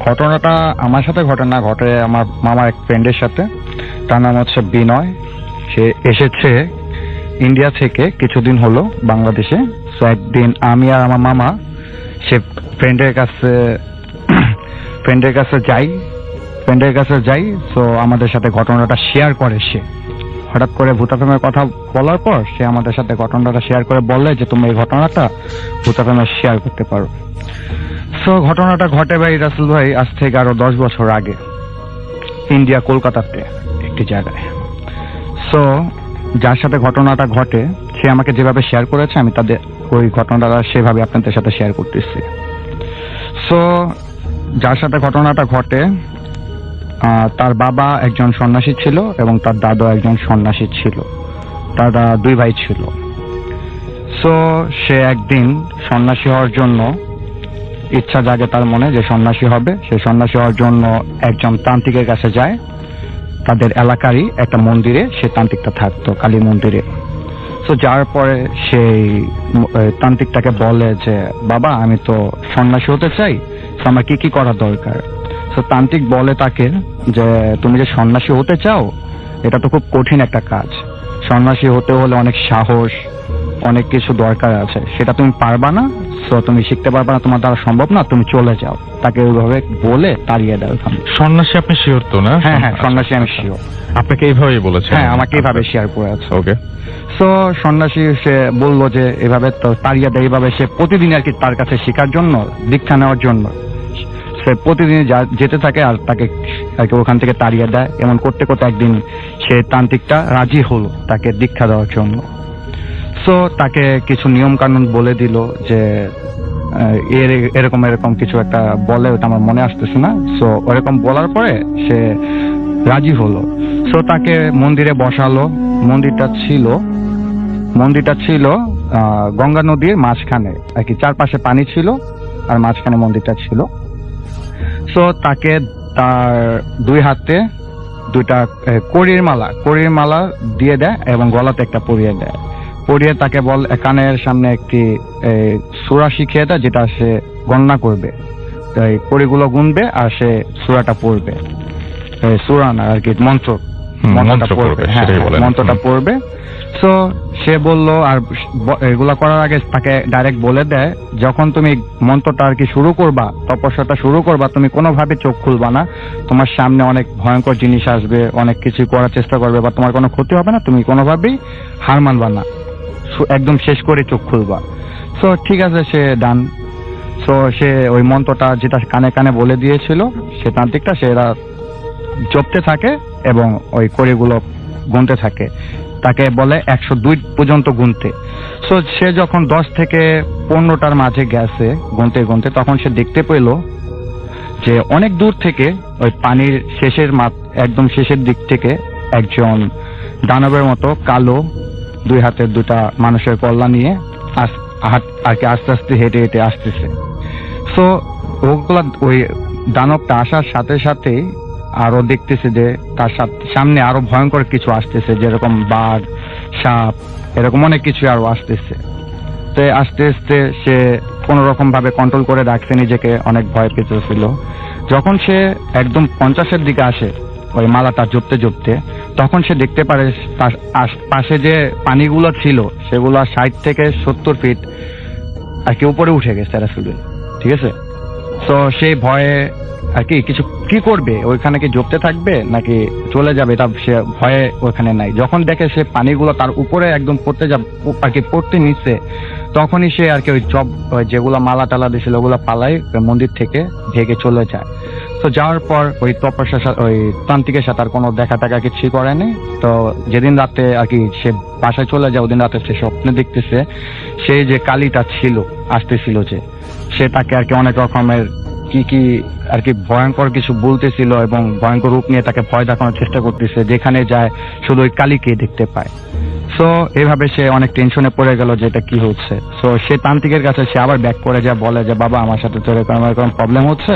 ঘটনাটা আমার সাথে ঘটে না, ঘটে আমার মামার এক ফ্রেন্ডের সাথে। তার নাম হচ্ছে বিনয়। সে এসেছে ইন্ডিয়া থেকে কিছুদিন হলো বাংলাদেশে। তো একদিন আমি আর আমার মামা সে ফ্রেন্ডের কাছে ফ্রেন্ডের কাছে যাই। তো আমাদের সাথে ঘটনাটা শেয়ার করে। সে হঠাৎ করে ভূতাফেমের কথা বলার পর সে আমাদের সাথে ঘটনাটা শেয়ার করে বললে যে তুমি এই ঘটনাটা ভূতাফেমে শেয়ার করতে পারো। তো ঘটনাটা ঘটে ভাই রাসেল ভাই আজ থেকে আরো 10 বছর আগে, ইন্ডিয়া কলকাতাতে একটি জায়গায়। সো যার সাথে ঘটনাটা ঘটে সে আমাকে যেভাবে শেয়ার করেছে আমি তাদের ওই ঘটনাটা সেভাবে আপনাদের সাথে শেয়ার করতেছি। সো যার সাথে ঘটনাটা ঘটে তার বাবা একজন সন্ন্যাসী ছিল এবং তার দাদা একজন সন্ন্যাসী ছিল। তারা 2 ভাই ছিল। সো সে একদিন সন্ন্যাসী হওয়ার জন্য ইচ্ছা জাগে তার মনে যে সন্ন্যাসী হবে। সে সন্ন্যাসী হওয়ার জন্য একজন তান্ত্রিকের কাছে যায়। তাদের এলাকারই একটা মন্দিরে সে তান্ত্রিকটা থাকতো, কালী মন্দিরে। তো যাওয়ার পরে সেই তান্ত্রিকটাকে বলে যে বাবা আমি তো সন্ন্যাসী হতে চাই, তো আমার কি কি করা দরকার। তো তান্ত্রিক বলে তাকে যে তুমি যে সন্ন্যাসী হতে চাও এটা তো খুব কঠিন একটা কাজ। সন্ন্যাসী হতে হলে অনেক সাহস, অনেক কিছু দরকার আছে, সেটা তুমি পারবা না। সো তুমি শিখতে পারবা না, তোমার দ্বারা সম্ভব না, তুমি চলে যাও। তাকে ওইভাবে বলে তাড়িয়ে দেয় ওখানে। সন্ন্যাসী আপনি শিওর তো না? হ্যাঁ হ্যাঁ, সন্ন্যাসী আমি শিওর। আপনাকে এইভাবেই বলেছে? হ্যাঁ, আমাকে এইভাবে শেয়ার করেছে। ওকে। সো সন্ন্যাসী সে বললো যে এভাবে তো তাড়িয়ে দেয়। এইভাবে সে প্রতিদিন আর কি তার কাছে শেখার জন্য, দীক্ষা নেওয়ার জন্য সে প্রতিদিন যেতে থাকে আর তাকে আর কি ওখান থেকে তাড়িয়ে দেয়। এমন করতে করতে একদিন সে তান্ত্রিকটা রাজি হলো তাকে দীক্ষা দেওয়ার জন্য। সো তাকে কিছু নিয়ম কানুন বলে দিল যে এরকম এরকম কিছু একটা বলে, ওটা আমার মনে আসতেছে না। সো ওরকম বলার পরে সে রাজি হলো। সো তাকে মন্দিরে বসালো। মন্দিরটা ছিল গঙ্গা নদীর মাঝখানে আর কি, চারপাশে পানি ছিল আর মাঝখানে মন্দিরটা ছিল। সো তাকে তার 2 হাতে 2টা কড়ির মালা দিয়ে দেয় এবং গলাতে একটা পরিয়ে দেয়। পরিয়ে তাকে কানের সামনে একটি সূরা শিখিয়ে দেয়, যেটা সে গণনা করবে। এই কড়িগুলো গুনবে আর সে সূরাটা পড়বে। সূরা না আর কি, মন্ত্রটা পড়বে। হ্যাঁ, মন্ত্রটা পড়বে। সো সে বললো, আর এগুলা করার আগে তাকে ডাইরেক্ট বলে দেয় যখন তুমি মন্ত্রটা আর কি শুরু করবা, তপস্যাটা শুরু করবা, তুমি কোনোভাবে চোখ খুলবা না। তোমার সামনে অনেক ভয়ঙ্কর জিনিস আসবে, অনেক কিছু করার চেষ্টা করবে, বা তোমার কোনো ক্ষতি হবে না, তুমি কোনোভাবেই হার মানবা না, একদম শেষ করে চোখ খুলবা। সো ঠিক আছে, সে ডান। সো সে ওই মন্ত্রটা যেটা কানে কানে বলে দিয়েছিল সে তান্ত্রিকটা, সেটা জপতে থাকে এবং ওই কড়িগুলো গুনতে থাকে। তাকে বলে 102 পর্যন্ত গুনতে। সো সে যখন 10 থেকে 15টার মাঝে গেছে গুনতে গুনতে, তখন সে দেখতে পেল যে অনেক দূর থেকে ওই পানির একদম শেষের দিক থেকে একজন দানবের মতো কালো 2 হাতের 2টা মানুষের কল্লা নিয়ে আর কি আস্তে আস্তে হেঁটে হেঁটে আসতেছে। সো ওই দানবটা আসার সাথে সাথেই আরো দেখতেছে যে তার সামনে আরো ভয়ঙ্কর কিছু আসতেছে, যেরকম বাঘ, সাপ, এরকম অনেক কিছু আরো আসতেছে। তো আস্তে আস্তে সে কোন রকম ভাবে কন্ট্রোল করে রাখছে নিজেকে, অনেক ভয় পেতেছিল। যখন সে একদম 50-এর দিকে আসে ওই মালাটা জপতে, তখন সে দেখতে পারে তার পাশে যে পানিগুলো ছিল সেগুলো 60 থেকে 70 ফিট আর কি উপরে উঠে গেছে রাসূলের। ঠিক আছে। তো সেই ভয়ে আর কি করবে, ওইখানে কি জপতে থাকবে নাকি চলে যাবে, এটা সে ভয়ে ওইখানে নাই। যখন দেখে সে পানিগুলো তার উপরে একদম পড়তে নিচ্ছে, তখনই সে আর কি ওই যেগুলো মালা টালা দিয়েছিল ওগুলো পালাই মন্দির থেকে ভেগে চলে যায়। তো যাওয়ার পর ওই ওই তান্ত্রিকের সাথে আর কোনো দেখা টাকা কিছুই করেনি। তো যেদিন রাতে আর কি সে বাসায় চলে যায়, ওদিন রাতে সে স্বপ্নে দেখতেছে সেই যে কালীটা আসতেছিল যে সে তাকে আর কি অনেক রকমের কি আর কি ভয়ঙ্কর কিছু বলতেছিল এবং ভয়ঙ্কর রূপ নিয়ে তাকে ভয় দেখানোর চেষ্টা করতেছে। যেখানে যায় শুধু ওই কালীকে দেখতে পায়। সো এভাবে সে অনেক টেনশনে পড়ে গেল যে এটা কি হচ্ছে। সো সে তান্ত্রিকের কাছে সে আবার ব্যাক করে যায়, বলে যে বাবা আমার সাথে তো এরকম প্রবলেম হচ্ছে,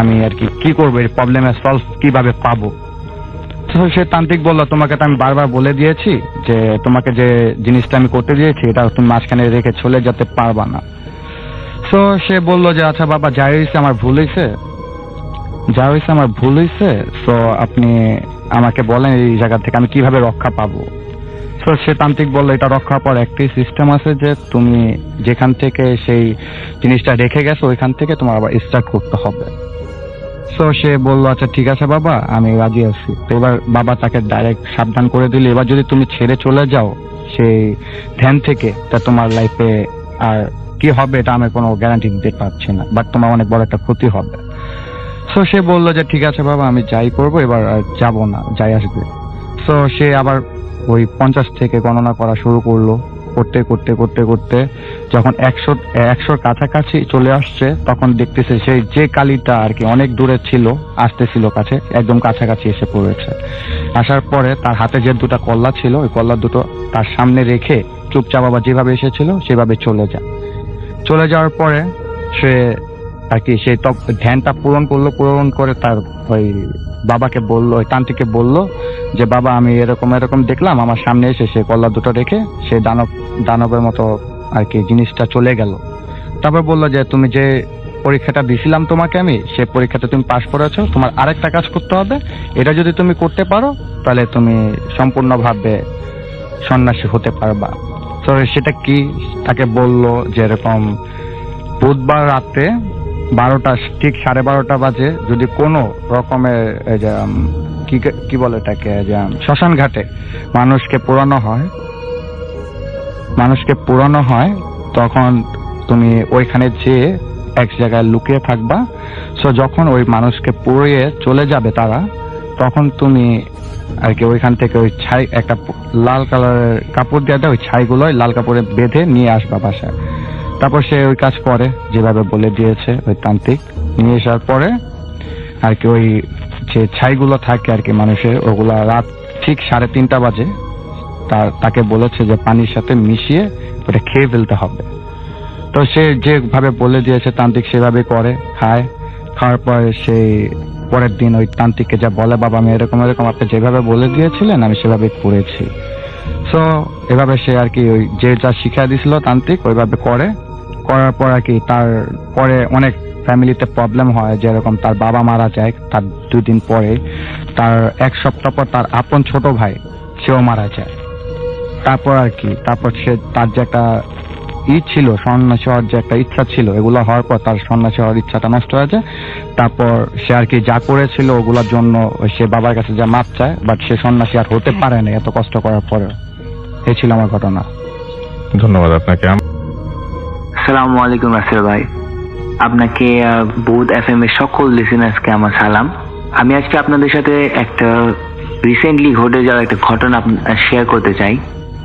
আমি আর কি করবো, এই প্রবলেমের সলভ কিভাবে পাবো। তো সে তান্ত্রিক বললো তোমাকে তো আমি বারবার বলে দিয়েছি যে তোমাকে যে জিনিসটা আমি করতে দিয়েছি এটা তুমি মাঝখানে রেখে চলে যেতে পারবা না। তো সে বললো যে আচ্ছা বাবা, যাই হয়েছে আমার ভুল হয়েছে, যা হয়েছে আমার ভুল হয়েছে, তো আপনি আমাকে বলেন এই জায়গা থেকে আমি কিভাবে রক্ষা পাবো। তো সে তান্ত্রিক বললো এটা রক্ষা পাওয়ার একটি সিস্টেম আছে, যে তুমি যেখান থেকে সেই জিনিসটা রেখে গেছো ওইখান থেকে তোমার আবার স্টার্ট করতে হবে। তো সে বললো আচ্ছা ঠিক আছে বাবা, আমি রাজি আছি। তো এবার বাবা তাকে ডাইরেক্ট সাবধান করে দিল, এবার যদি তুমি ছেড়ে চলে যাও সেই ধ্যান থেকে, তা তোমার লাইফে আর কি হবে এটা আমি কোনো গ্যারান্টি দিতে পারছি না, বাট তোমার অনেক বড় একটা ক্ষতি হবে। তো সে বললো যে ঠিক আছে বাবা, আমি যাই করবো, এবার আর যাবো না, যাই আসবে। তো সে আবার ওই 50 থেকে গণনা করা শুরু করলো, করতে করতে করতে করতে যখন 100 কাছাকাছি চলে আসছে, তখন দেখতেছে সেই যে কালিটা আর কি অনেক দূরে ছিল আসতেছিল কাছে, একদম কাছাকাছি এসে পড়েছে। আসার পরে তার হাতে যে দুটো কল্লা ছিল, ওই কল্লা দুটো তার সামনে রেখে চুপচাপ আবার যেভাবে এসেছিল সেভাবে চলে যায়। চলে যাওয়ার পরে সে আর কি সেই ধ্যানটা পূরণ করলো, পূরণ করে তার ওই বাবাকে বললো, ওই তান্ত্রিককে বললো যে বাবা আমি এরকম এরকম দেখলাম, আমার সামনে এসে সে কল্লা দুটো রেখে সে দানবের মতো আর কি জিনিসটা চলে গেল। তারপর বললো যে তুমি যে পরীক্ষাটা দিছিলাম তোমাকে আমি, সে পরীক্ষাতে তুমি পাশ করেছো, তোমার আরেকটা কাজ করতে হবে, এটা যদি তুমি করতে পারো তাহলে তুমি সম্পূর্ণভাবে সন্ন্যাসী হতে পারবা। তো সেটা কি, তাকে বললো যে এরকম বুধবার রাতে 12টা ঠিক 12:30 বাজে যদি কোনো রকমের এই যে কি বলে এটাকে, যে শ্মশান ঘাটে মানুষকে পোড়ানো হয়, তখন তুমি ওইখানে যেয়ে এক জায়গায় লুকিয়ে থাকবা। সো যখন ওই মানুষকে পুড়িয়ে চলে যাবে তারা, তখন তুমি আর কি ওইখান থেকে ওই ছাই একটা লাল কালারের কাপড় দিয়ে দেয়, ওই ছাইগুলো লাল কাপড়ে বেঁধে নিয়ে আসবা বাসায়। তারপর সে ওই কাজ করে যেভাবে বলে দিয়েছে ওই তান্ত্রিক। নিয়ে আসার পরে আর কি ওই যে ছাইগুলো থাকে আর কি মানুষের, ওগুলা রাত ঠিক 3:30 বাজে তাকে বলেছে যে পানির সাথে মিশিয়ে ওটা খেয়ে ফেলতে হবে। তো সে যেভাবে বলে দিয়েছে তান্ত্রিক সেভাবে করে, খায়। খাওয়ার পরে সেই পরের দিন ওই তান্ত্রিককে যা বলে, বাবা আমি এরকম এরকম আপনি যেভাবে বলে দিয়েছিলেন আমি সেভাবে করেছি। সো এভাবে সে আর কি ওই যে যা শিক্ষা দিয়েছিল তান্ত্রিক ওইভাবে করার পর আর কি তার পরে অনেক ফ্যামিলিতে প্রবলেম হয়, যেরকম তার বাবা মারা যায়, তার 2 দিন পরে তার 1 সপ্তাহ পর তার আপন ছোট ভাই সেও মারা যায়। তারপর সে তার যে একটা ছিল সন্ন্যাসী হওয়ার যে একটা ইচ্ছা ছিল, এগুলো হওয়ার পর তার সন্ন্যাসী হওয়ার ইচ্ছাটা নষ্ট হয়ে যায়। তারপর সে আর কি যা করেছিল ওগুলোর জন্য সে বাবার কাছে যা মাপ চায়, বাট সে সন্ন্যাসী আর হতে পারে না এত কষ্ট করার পরে। এই ছিল আমার ঘটনা। ধন্যবাদ আপনাকে। আসসালামু আলাইকুম রাসেল ভাই, আপনাকে বুধ FM এর সকল লিসেনার্সকে আমার সালাম। আমি আজকে আপনাদের সাথে একটা রিসেন্টলি ঘটে যাওয়া একটা ঘটনা শেয়ার করতে চাই।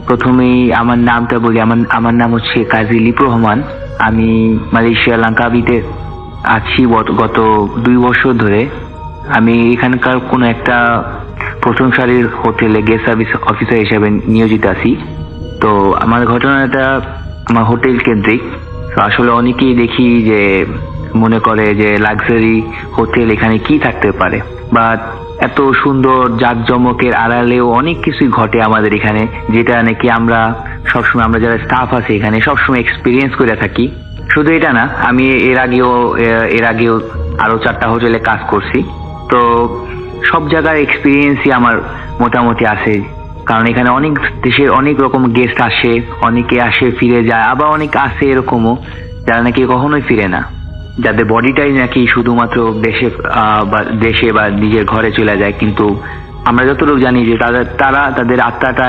প্রথমেই আমার নামটা বলি, আমার নাম হচ্ছে কাজী লিপ রহমান। আমি মালয়েশিয়া লাঙ্কাবিতে আছি গত 2 বছর ধরে। আমি এখানকার কোনো একটা প্রথম সারির হোটেলে গেস্ট সার্ভিস অফিসার হিসেবে নিয়োজিত আছি। তো আমার ঘটনাটা আমার হোটেল কেন্দ্রিক। তো আসলে অনেকেই দেখি যে মনে করে যে লাক্সারি হোটেল এখানে কি থাকতে পারে, বাট এত সুন্দর জাঁকজমকের আড়ালেও অনেক কিছুই ঘটে আমাদের এখানে, যেটা নাকি আমরা যারা স্টাফ আছে এখানে সবসময় এক্সপিরিয়েন্স করে থাকি। শুধু এটা না, আমি এর আগেও আরো 4টা হোটেলে কাজ করছি। তো সব জায়গার এক্সপিরিয়েন্সই আমার মোটামুটি আছে, কারণ এখানে অনেক দেশের অনেক রকম গেস্ট আসে, অনেকে আসে ফিরে যায়, আবার অনেক আসে এরকমও যারা নাকি কখনোই ফিরে না, যাদের বডিটাই নাকি শুধুমাত্র দেশে বা নিজের ঘরে চলে যায়, কিন্তু আমরা যতটুকু জানি যে তারা তাদের আত্মাটা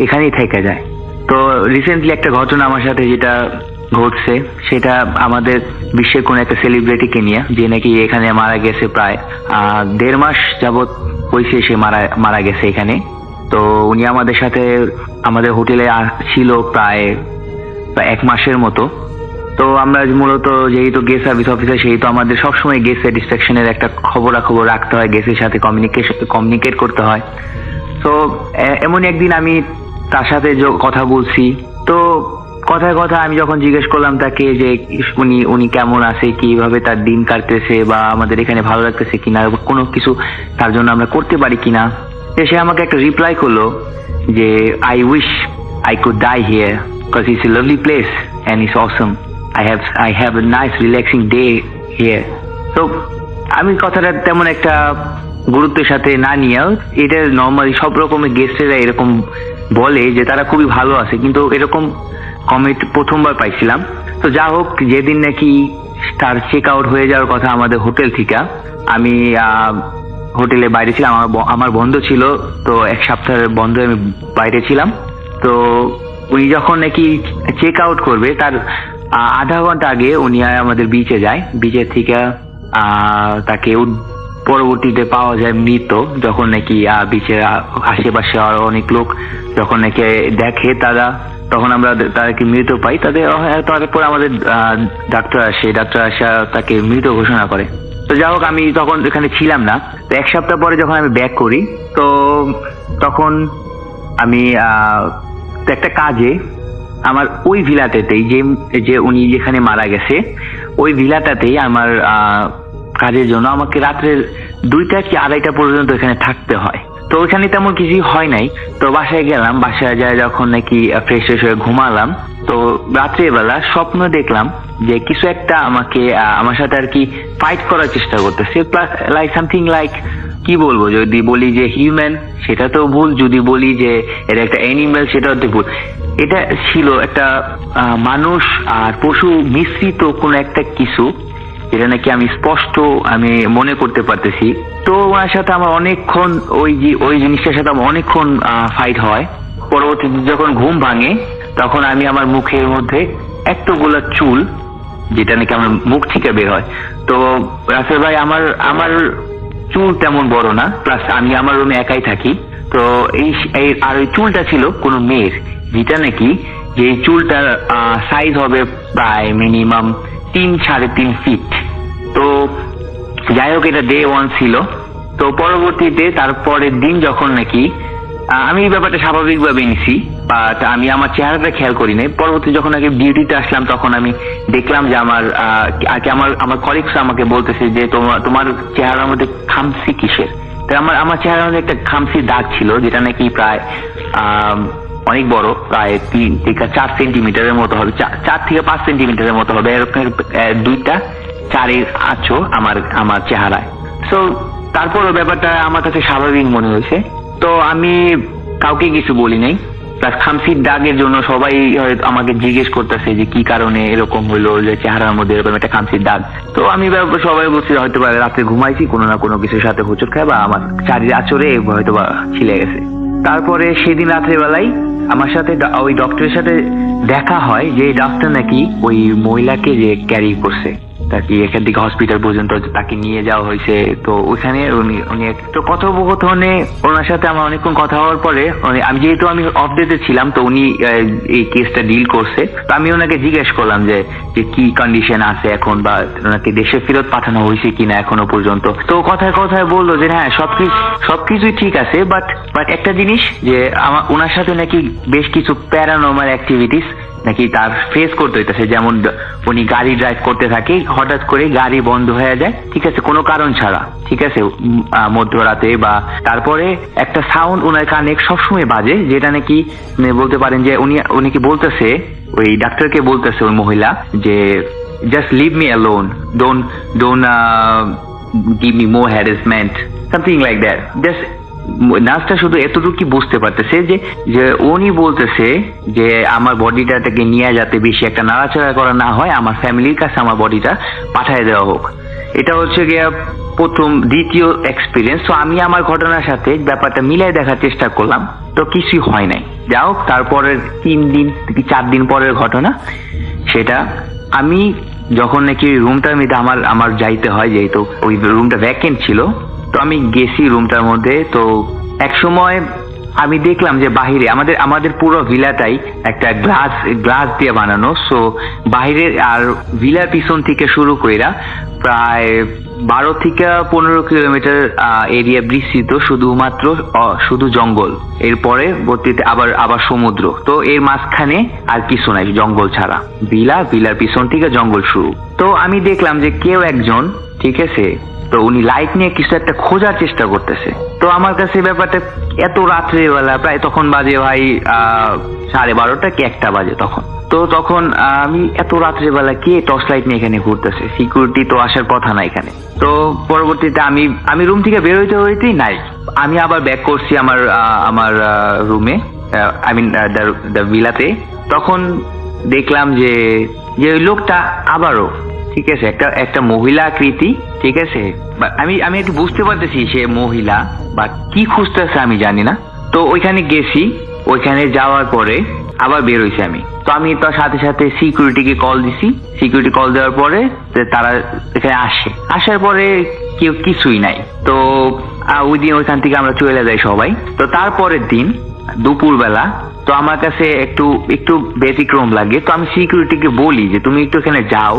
এখানেই থেকে যায়। তো রিসেন্টলি একটা ঘটনা আমার সাথে যেটা ঘটছে, সেটা আমাদের বিশ্বের কোন একটা সেলিব্রিটিকে নিয়ে, যে নাকি এখানে মারা গেছে প্রায় 1.5 মাস যাবৎ হয়েছে সে মারা গেছে এখানে। তো উনি আমাদের সাথে আমাদের হোটেলে ছিল প্রায় 1 মাসের মতো। তো আমরা মূলত যেহেতু গেস্ট সার্ভিস অফিসার, সেহেতু আমাদের সবসময় গেস্ট স্যাটিসফ্যাকশনের একটা খবরাখবর রাখতে হয়, গেস্টের সাথে কমিউনিকেট করতে হয়। তো এমন একদিন আমি তার সাথে কথা বলছি, তো কথায় আমি যখন জিজ্ঞেস করলাম তাকে যে উনি কেমন আছে, কিভাবে তার দিন কাটতেছে, বা আমাদের এখানে ভালো লাগতেছে কিনা, কোনো কিছু তার জন্য আমরা করতে পারি কিনা, সে আমাকে একটা রিপ্লাই করলো যে I wish I could die here because it's a lovely place and it's awesome. I have a nice relaxing day here. তো আমি কথাটা তেমন একটা গুরুত্বের সাথে না নিয়েও, এটা নর্মালি সব রকমের গেস্টেরা এরকম বলে যে তারা খুবই ভালো আছে, কিন্তু এরকম কমেন্ট প্রথমবার পাইছিলাম। তো যা হোক, যেদিন নাকি তার চেক আউট হয়ে যাওয়ার কথা আমাদের হোটেল থেকে, আমি হোটেলে বাইরে ছিলাম, আমার বন্ধ ছিল, তো এক সপ্তাহের বন্ধ আমি বাইরে ছিলাম। তো উনি যখন নাকি চেক আউট করবে তার আধা ঘন্টা আগে উনি আমাদের বিচে যায়। বিচের থেকে তাকে পরবর্তীতে পাওয়া যায় মৃত, যখন নাকি বিচের আশেপাশে আরো অনেক লোক যখন নাকি দেখে তারা, তখন আমরা তাকে মৃত পাই। তারপর আমাদের ডাক্তার আসা তাকে মৃত ঘোষণা করে। তো যাই হোক, আমি তখন এখানে ছিলাম না। তো এক সপ্তাহ পরে যখন আমি ব্যাক করি, তো তখন আমি একটা কাজে আমার ওই ভিলাটাতেই, যে উনি যেখানে মারা গেছে ওই ভিলাটাতেই আমার কাজের জন্য আমাকে রাত্রের 2টা কি 2:30 পর্যন্ত এখানে থাকতে হয়। তো ওইখানে তেমন কিছু হয় নাই। তো বাসায় গেলাম, বাসায় যায় যখন নাকি ফ্রেশ হয়ে ঘুমালাম, তো রাত্রেবেলা স্বপ্ন দেখলাম যে কিছু একটা আমার সাথে আর কি ফাইট করার চেষ্টা করতেছে। লাইক সামথিং লাইক, কি বলবো, যদি বলি যে হিউম্যান সেটা তো ভুল, যদি বলি যে এটা একটা অ্যানিমেল সেটাও তো ভুল। এটা ছিল একটা মানুষ আর পশু মিশ্রিত কোন একটা কিছু, যেটা নাকি আমি স্পষ্ট মনে করতে পারতেছি। তো ওনার সাথে আমার অনেকক্ষণ ওই জিনিসটার সাথে আমার অনেকক্ষণ ফাইট হয়। পরবর্তীতে যখন ঘুম ভাঙে, তখন আমি আমার মুখের মধ্যে এতগুলো চুল, যেটা নাকি আমার মুখ থেকে বের হয়। তো রাসেল ভাই, আমার চুল তেমন বড় না, প্লাস আমি আমার রুমে একাই থাকি। তো আর ওই চুলটা ছিল কোনো মেয়ের, যেটা নাকি যে চুলটার সাইজ হবে প্রায় মিনিমাম 3-3.5 ফিট। তো যাই হোক, এটা ডে 1 ছিল। তো পরবর্তীতে তারপরের দিন যখন নাকি আমি এই ব্যাপারটা স্বাভাবিকভাবে নিছি, বাট আমি আমার চেহারাটা খেয়াল করি নাই। পরবর্তী যখন নাকি ডিউটিতে আসলাম, তখন আমি দেখলাম যে আমার কলিগস আমাকে বলতেছে যে তোমার চেহারার মধ্যে খামসি কিসের। তো আমার চেহারার মধ্যে একটা খামসির দাগ ছিল, যেটা নাকি প্রায় অনেক বড়, প্রায় 3 থেকে 4 সেন্টিমিটারের মতো হবে, 4 থেকে 5 সেন্টিমিটারের মতো হবে। এরকম 2টা 4-এর আঁচো আমার চেহারায়। তো তারপরও ব্যাপারটা আমার কাছে স্বাভাবিক মনে হয়েছে। তো আমি কাউকে কিছু বলি নাই। প্লাস খামসির দাগের জন্য সবাই আমাকে জিজ্ঞেস করতেছে যে কি কারণে এরকম হলো, যে চেহারার মধ্যে এরকম একটা খামসির দাগ। তো আমি সবাই বলছি হয়তো বা রাতে ঘুমাইছি, কোনো না কোনো কিছুর সাথে হোঁচট খায়, বা আমার চারির আঁচড়ে হয়তো বা ছিলে গেছে। তারপরে সেদিন রাত্রেবেলায় আমার সাথে ওই ডক্টরের সাথে দেখা হয়, যে ডাক্তার নাকি ওই মহিলাকে যে ক্যারি করছে, তাকে এখান থেকে হসপিটাল পর্যন্ত তাকে নিয়ে যাওয়া হয়েছে। তো ওইখানে উনি তো কথোপকথনে ওনার সাথে আমার অনেকক্ষণ কথা হওয়ার পরে, যেহেতু আমি অফ ডেতে ছিলাম, তো উনি এই কেসটা ডিল করছে। তো আমি ওনাকে জিজ্ঞেস করলাম যে কি কন্ডিশন আছে এখন, বা ওনাকে দেশে ফেরত পাঠানো হয়েছে কিনা এখনো পর্যন্ত। তো কথায় কথায় বললো যে হ্যাঁ, সবকিছুই ঠিক আছে, বাট একটা জিনিস, যে ওনার সাথে নাকি বেশ কিছু প্যারানর্মাল অ্যাক্টিভিটিস নাকি তার ফেস করতে হইতেছে। যেমন উনি গাড়ি ড্রাইভ করতে থাকে, হঠাৎ করে গাড়ি বন্ধ হয়ে যায়, ঠিক আছে, কোনো কারণ ছাড়া, ঠিক আছে, মধ্যরাতে, বা তারপরে একটা সাউন্ড ওনার কানে সবসময় বাজে, যেটা নাকি বলতে পারেন যে উনি কি বলতেছে, ওই ডাক্তারকে বলতেছে ওই মহিলা যে just leave me alone, don't give me more harassment, something like that. Just নার্সটা শুধু এতটুকু বুঝতে পারতেছে যে উনি বলতেছে যে আমার বডিটাকে নিয়ে যাতে বেশি একটা নাড়াচাড়া করা না হয়, আমার ফ্যামিলির কাছে আমার বডিটা পাঠিয়ে দেওয়া হোক। এটা হচ্ছে গিয়ে দ্বিতীয় এক্সপিরিয়েন্স। তো আমি আমার ঘটনার সাথে ব্যাপারটা মিলাই দেখার চেষ্টা করলাম, তো কিছুই হয় নাই। যা হোক, তারপরের 3-4 দিন পরের ঘটনা, সেটা আমি যখন নাকি রুমটার মধ্যে আমার যাইতে হয়, যেহেতু ওই রুমটা ভ্যাকেন্ট ছিল, তো আমি গেছি রুমটার মধ্যে। তো এক সময় আমি দেখলাম যে বাহিরে আমাদের পুরো ভিলাটাই একটা গ্লাস দিয়ে বানানো। সো বাহিরের আর ভিলার পিছন থেকে শুরু কইরা প্রায় 12 থেকে 15 কিলোমিটার এরিয়া বিস্তৃত, শুধু জঙ্গল। এরপরে বর্তিতে আবার সমুদ্র। তো এর মাঝখানে আর কিছু নাই, জঙ্গল ছাড়া। ভিলার পিছন থেকে জঙ্গল শুরু। তো আমি দেখলাম যে কেউ একজন, ঠিক আছে, তো উনি লাইট নিয়ে কিছু একটা খোঁজার চেষ্টা করতেছে। তো আমার কাছে ব্যাপারটা এত রাত্রেবেলা, প্রায় তখন বাজে ভাই 12:30 কি 1টা বাজে তখন। তো তখন আমি এত রাত্রেবেলা কে টর্চ লাইট নিয়ে এখানে ঘুরতেছে, সিকিউরিটি তো আসার কথা না এখানে। তো পরবর্তীতে আমি রুম থেকে বের হইতেই নাই, আমি আবার ব্যাক করছি আমার রুমে, আই মিন দ্য ভিলাতে। তখন দেখলাম যে ওই লোকটা আবারও, ঠিক আছে, একটা মহিলা আকৃতি, ঠিক আছে, আমি একটু বুঝতে পারতেছি সে মহিলা বা কি খুঁজতেছে আমি জানি না। তো ওইখানে গেছি, ওইখানে যাওয়ার পরে আবার বের হয়েছি আমি। তো আমি তার সাথে সাথে সিকিউরিটিকে কল দিছি, সিকিউরিটি কল দেওয়ার পরে তারা এখানে আসার পরে কেউ কিছুই নাই। তো ওই দিন ওইখান থেকে আমরা চলে যাই সবাই। তো তারপরের দিন দুপুরবেলা, তো আমার কাছে একটু ব্যতিক্রম লাগে। তো আমি সিকিউরিটিকে বলি যে তুমি একটু এখানে যাও,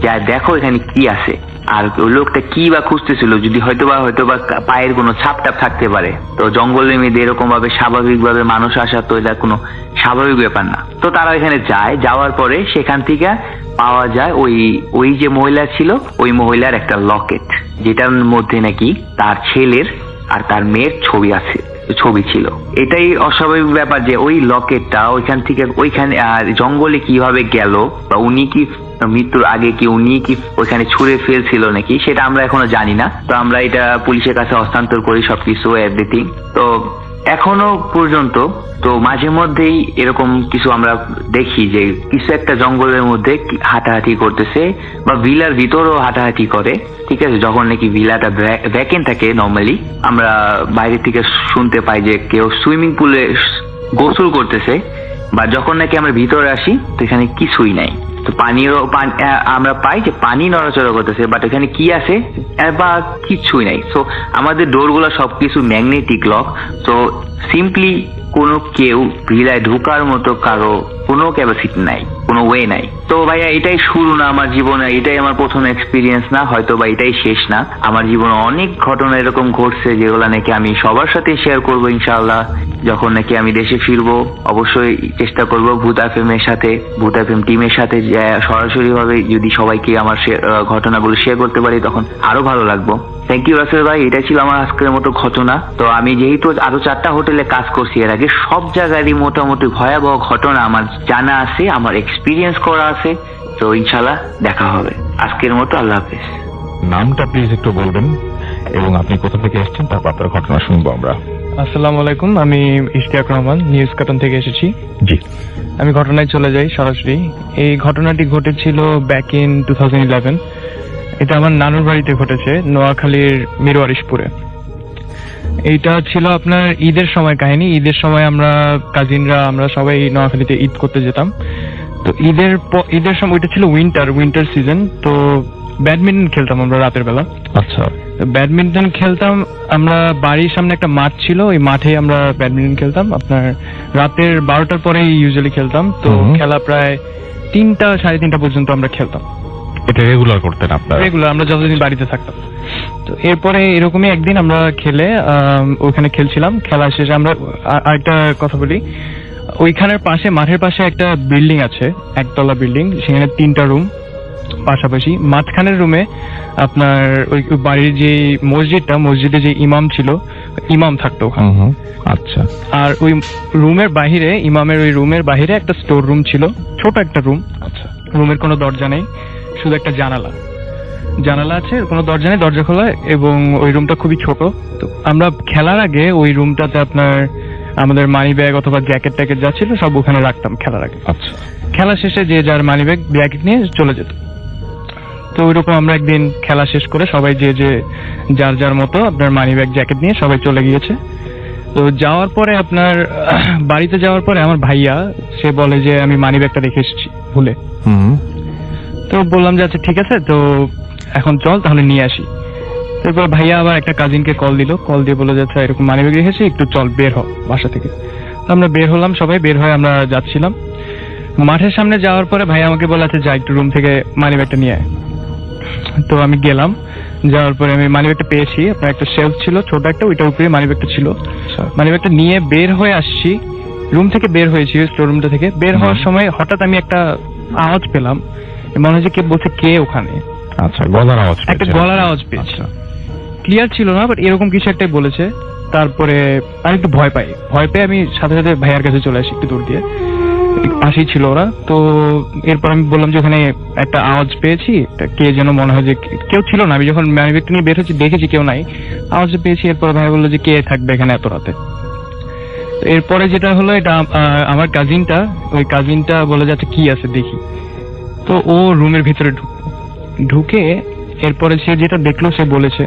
যা দেখো এখানে কি আছে, আর ওই লোকটা কি বা খুঁজতেছিল, যদি হয়তোবা পায়ের কোনো ছাপ টাপ থাকতে পারে। তো জঙ্গলের মধ্যে এরকম ভাবে স্বাভাবিকভাবে মানুষ আসা তো এটা কোনো স্বাভাবিক ব্যাপার না। তো তারা এখানে যায়, যাওয়ার পরে সেখান থেকে পাওয়া যায় ওই যে মহিলা ছিল, ওই মহিলার একটা লকেট, যেটার মধ্যে নাকি তার ছেলের আর তার মেয়ের ছবি ছিল। এটাই অস্বাভাবিক ব্যাপার যে ওই লকেটটা ওইখান থেকে ওইখানে জঙ্গলে কিভাবে গেল, বা উনি কি মৃত্যুর আগে কি উনি কি ওইখানে ছুঁড়ে ফেলছিল নাকি, সেটা আমরা এখনো জানি না। তো আমরা এটা পুলিশের কাছে হস্তান্তর করি সবকিছু, এভরিথিং। তো এখনো পর্যন্ত তো মাঝে মধ্যেই এরকম কিছু আমরা দেখি যে কিছু একটা জঙ্গলের মধ্যে হাঁটাহাঁটি করতেছে, বা ভিলার ভিতরেও হাঁটাহাঁটি করে, ঠিক আছে। যখন নাকি ভিলাটা ভ্যাকেন্ট থাকে, নর্মালি আমরা বাইরে থেকে শুনতে পাই যে কেউ সুইমিং পুলে গোসল করতেছে, বা যখন নাকি আমরা ভিতরে আসি তো এখানে কিছুই নাই। তো আমরা পাই যে পানি নড়াচড়া করতেছে, বাট এখানে কি আছে বা কিছুই নাই। তো আমাদের ডোরগুলো সবকিছু ম্যাগনেটিক লক। তো সিম্পলি কোনো কেউ ভিলায় ঢোকার মতো কারো কোনো ক্যাপাসিটি নাই, কোনো ওয়ে নাই। তো ভাইয়া এটাই শুরু না আমার জীবনে, এটাই আমার প্রথম এক্সপিরিয়েন্স না, হয়তো বা এটাই শেষ না। আমার জীবনে অনেক ঘটনা এরকম ঘটছে যেগুলো নাকি আমি সবার সাথে শেয়ার করবো ইনশাআল্লাহ। যখন নাকি আমি দেশে ফিরবো অবশ্যই চেষ্টা করবো ভূত এফএম এর সাথে, ভূত এফএম টিমের সাথে সরাসরি ভাবে যদি সবাইকে আমার ঘটনাগুলো শেয়ার করতে পারি তখন আরো ভালো লাগবে। থ্যাংক ইউ রাসেল ভাই, এটা ছিল আমার আজকের মতো ঘটনা। তো আমি যেহেতু আরো 4টা হোটেলে কাজ করছি এর আগে, সব জায়গারই মোটামুটি ভয়াবহ ঘটনা আমার জানা আছে, আমার এক্সপিরিয়েন্স করা আছে। তো ইনশাল্লাহ দেখা হবে। আজকের মতো আল্লাহ হাফেজ। নামটা প্লিজ একটু বলবেন এবং আপনি কোথা থেকে এসেছেন, তারপর আপনার ঘটনা শুনবো আমরা। আসসালামু আলাইকুম, আমি ইশতিয়াক রহমান নিউজ কার্টন থেকে এসেছি। জি, আমি ঘটনায় চলে যাই সরাসরি। এই ঘটনাটি ঘটেছিল ব্যাক ইন 2011। এটা আমার নানুর বাড়িতে ঘটেছে, নোয়াখালীর মিরওয়ারিশপুরে। এইটা ছিল আপনার ঈদের সময় কাহিনী। ঈদের সময় আমরা কাজিনরা আমরা সবাই নোয়াখালীতে ঈদ করতে যেতাম। তো ঈদের সময়, ওইটা ছিল উইন্টার সিজন। তো ব্যাডমিন্টন খেলতাম আমরা রাতের বেলা। আচ্ছা, ব্যাডমিন্টন খেলতাম আমরা, বাড়ির সামনে একটা মাঠ ছিল, ওই মাঠে আমরা ব্যাডমিন্টন খেলতাম। আপনার রাতের 12টার পরেই ইউজুয়ালি খেলতাম। তো খেলা প্রায় 3টা 3:30 পর্যন্ত আমরা খেলতাম। এটা রেগুলার করতেন আপনারা? রেগুলার, আমরা যতদিন বাড়িতে থাকতাম। তো এরপরে এরকমই একদিন আমরা খেলে ওইখানে খেলছিলাম। খেলা শেষে আমরা আরেকটা কথা বলি, ওইখানের পাশে, মাঠের পাশে একটা বিল্ডিং আছে, 1তলা বিল্ডিং, সেখানে 3টা রুম পাশাপাশি। মাঝখানের রুমে আপনার ওই বাড়ির যে মসজিদে যে ইমাম থাকতো ওখানে। আচ্ছা। আর ওই রুমের বাহিরে, ইমামের ওই রুমের বাহিরে একটা স্টোর রুম ছিল, ছোট একটা রুম। আচ্ছা। রুমের কোনো দরজা নেই, শুধু একটা জানালা আছে, কোনো দরজা নেই, দরজা খোলা, এবং ওই রুমটা খুবই ছোট। তো আমরা খেলার আগে ওই রুমটাতে আপনার আমাদের মানি ব্যাগ অথবা জ্যাকেট ট্যাকেট যা ছিল সব ওখানে রাখতাম খেলার আগে। আচ্ছা। খেলা শেষে যে যার মানি ব্যাগ জ্যাকেট নিয়ে চলে যেত। তো ওইরকম আমরা একদিন খেলা শেষ করে সবাই যে যার মতো আপনার মানি ব্যাগ জ্যাকেট নিয়ে সবাই চলে গিয়েছে। তো যাওয়ার পরে আপনার বাড়িতে যাওয়ার পরে আমার ভাইয়া সে বলে যে আমি মানি ব্যাগটা রেখে এসেছি ভুলে। তো বললাম যে আচ্ছা ঠিক আছে, তো এখন চল তাহলে নিয়ে আসি। তারপর ভাইয়া আবার একটা কাজিনকে কল দিয়ে বলে যাচ্ছে এরকম মানি ব্যাগ রেখেছি, একটু চল বের হ বাসা থেকে। তো আমরা বের হলাম, সবাই বের হয়ে আমরা যাচ্ছিলাম। মাঠের সামনে যাওয়ার পরে ভাইয়া আমাকে বলে আচ্ছা যা একটু রুম থেকে মানি ব্যাগটা নিয়ে আয়। তো আমি গেলাম, যাওয়ার পরে আমি মানি ব্যাগটা পেয়েছি। আপনার একটা শেলফ ছিল ছোট একটা, ওইটার উপরে মানি ব্যাগটা ছিল। মানি ব্যাগটা নিয়ে বের হয়ে আসছি, রুম থেকে বের হয়েছি, স্টোর রুমটা থেকে বের হওয়ার সময় হঠাৎ আমি একটা আওয়াজ পেলাম, মনে হচ্ছে কে বলছে কে ওখানে। আচ্ছা, গলার আওয়াজ? একটা গলার আওয়াজ পেয়েছি। ক্লিয়ার ছিল না, বাট এরকম কিছু একটাই বলেছে। তারপরে আমি একটু ভয় পেয়ে আমি সাথে সাথে ভাইয়ার কাছে চলে আসি একটু দূর দিয়ে, পাশেই ছিল ওরা। তো এরপর আমি বললাম যে ওখানে একটা আওয়াজ পেয়েছি, কে যেন মনে হয় যে কেউ ছিল না। আমি যখন মানিব্যাগটা নিয়ে বের হচ্ছি দেখেছি কেউ নাই, আওয়াজটা পেয়েছি। এরপর ভাই বললো যে কে থাকবে এখানে এত রাতে। এরপরে যেটা হলো, এটা আমার ওই কাজিনটা বলে যাচ্ছে কি আছে দেখি। তো ও রুমের ভিতরে ঢুকে এরপরে সে যেটা দেখলো, সে বলেছে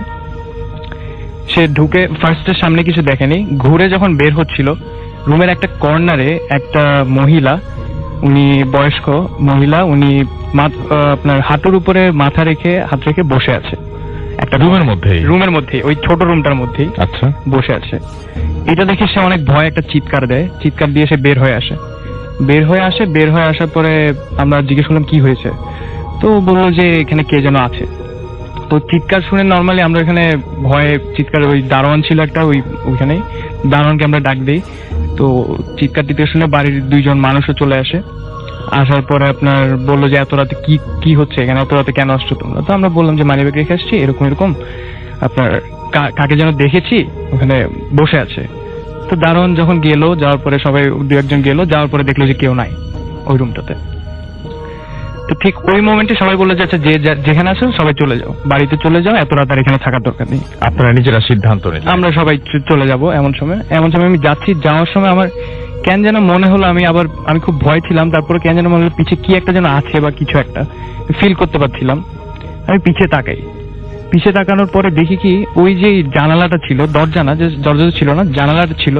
সে ঢুকে ফার্স্টের সামনে কিছু দেখেনি, ঘুরে যখন বের হচ্ছিল রুমের একটা কর্নারে একটা মহিলা, উনি বয়স্ক মহিলা, উনি আপনার হাঁটুর উপরে হাত রেখে বসে আছে একটা রুমের মধ্যে ওই ছোট রুমটার মধ্যেই আচ্ছা বসে আছে। এটা দেখে সে অনেক ভয় একটা চিৎকার দেয়, চিৎকার দিয়ে সে বের হয়ে আসার পরে আমরা জিজ্ঞেস করলাম কি হয়েছে। তো বললো যে এখানে কে যেন আছে। তো চিৎকার শুনে নর্মালি আমরা এখানে ভয়ে চিৎকার, ওই দারোয়ান ছিল একটা, ওইখানেই দারোয়ানকে আমরা ডাক দিই। তো চিৎকার দিতে শুনে বাড়ির 2জন মানুষও চলে আসে। আসার পরে আপনার বললো যে এত রাতে কি হচ্ছে এখানে, এত রাতে কেন আসছো তোমরা? তো আমরা বললাম যে মানিব্যাগ রেখে আসছি, এরকম আপনার কাকে যেন দেখেছি ওখানে বসে আছে। তো দারোয়ান যখন যাওয়ার পরে সবাই 2-1জন যাওয়ার পরে দেখলো যে কেউ নাই ওই রুমটাতে। তো ঠিক ওই মোমেন্টে সবাই বললো যে আচ্ছা যে যেখানে আছো সবাই চলে যাও, বাড়িতে চলে যাও, এত রাত আর এখানে থাকার দরকার নেই। আপনারা নিজেরা সিদ্ধান্ত নিলেন? আমরা সবাই চলে যাব। এমন সময় আমি যাওয়ার সময় আমার কেন যেন মনে হলো, আমি খুব ভয় ছিলাম, তারপরে কেন যেন মনে হলো পিছে কি একটা যেন আছে বা কিছু একটা ফিল করতে পারছিলাম। আমি পিছে তাকানোর পরে দেখি কি ওই যে জানালাটা ছিল, দরজা ছিল না, জানালাটা ছিল,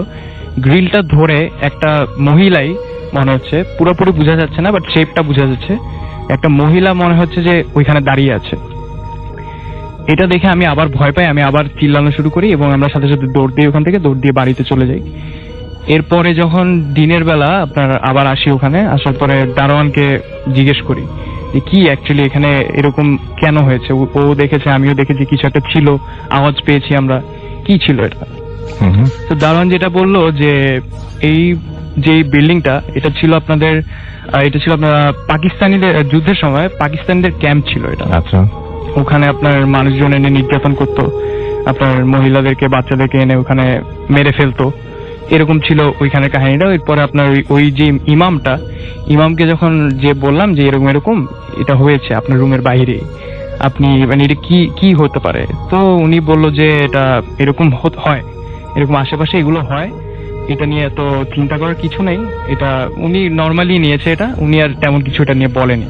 গ্রিলটা ধরে একটা মহিলাই মনে হচ্ছে, পুরোপুরি বোঝা যাচ্ছে না বাট শেপটা বোঝা যাচ্ছে, একটা মহিলা মনে হচ্ছে যে ওইখানে দাঁড়িয়ে আছে। এটা দেখে আমি আবার ভয় পাই, আমি আবার চিল্লানো শুরু করি এবং আমরা সাথে সাথে দৌড় দিয়ে বাড়িতে চলে যাই। এরপরে যখন দিনের বেলা আপনার আবার আসি, ওখানে আসার পরে দারোয়ানকে জিজ্ঞেস করি যে কি অ্যাকচুয়ালি এখানে এরকম কেন হয়েছে। ও দেখেছে, আমিও দেখেছি কিছু একটা ছিল, আওয়াজ পেয়েছি আমরা, কি ছিল এটা। তো দারোয়ান যেটা বললো যে এই যে বিল্ডিংটা এটা ছিল আপনার পাকিস্তানিদের যুদ্ধের সময় পাকিস্তানিদের ক্যাম্প ছিল এটা। আচ্ছা। ওখানে আপনার মানুষজন এনে নির্যাতন করতো, আপনার মহিলাদেরকে বাচ্চাদেরকে এনে ওখানে মেরে ফেলতো, এরকম ছিল ওইখানে কাহিনীটা। এরপরে আপনার ওই যে ইমামকে যখন যে বললাম যে এরকম এটা হয়েছে আপনার রুমের বাইরে, আপনি মানে এটা কি হতে পারে, তো উনি বললো যে এটা এরকম হয়, এরকম আশেপাশে এগুলো হয়, এটা নিয়ে এত চিন্তা করার কিছু নেই। এটা উনি নর্মালি নিয়েছে, এটা উনি আর তেমন কিছু এটা নিয়ে বলেনি।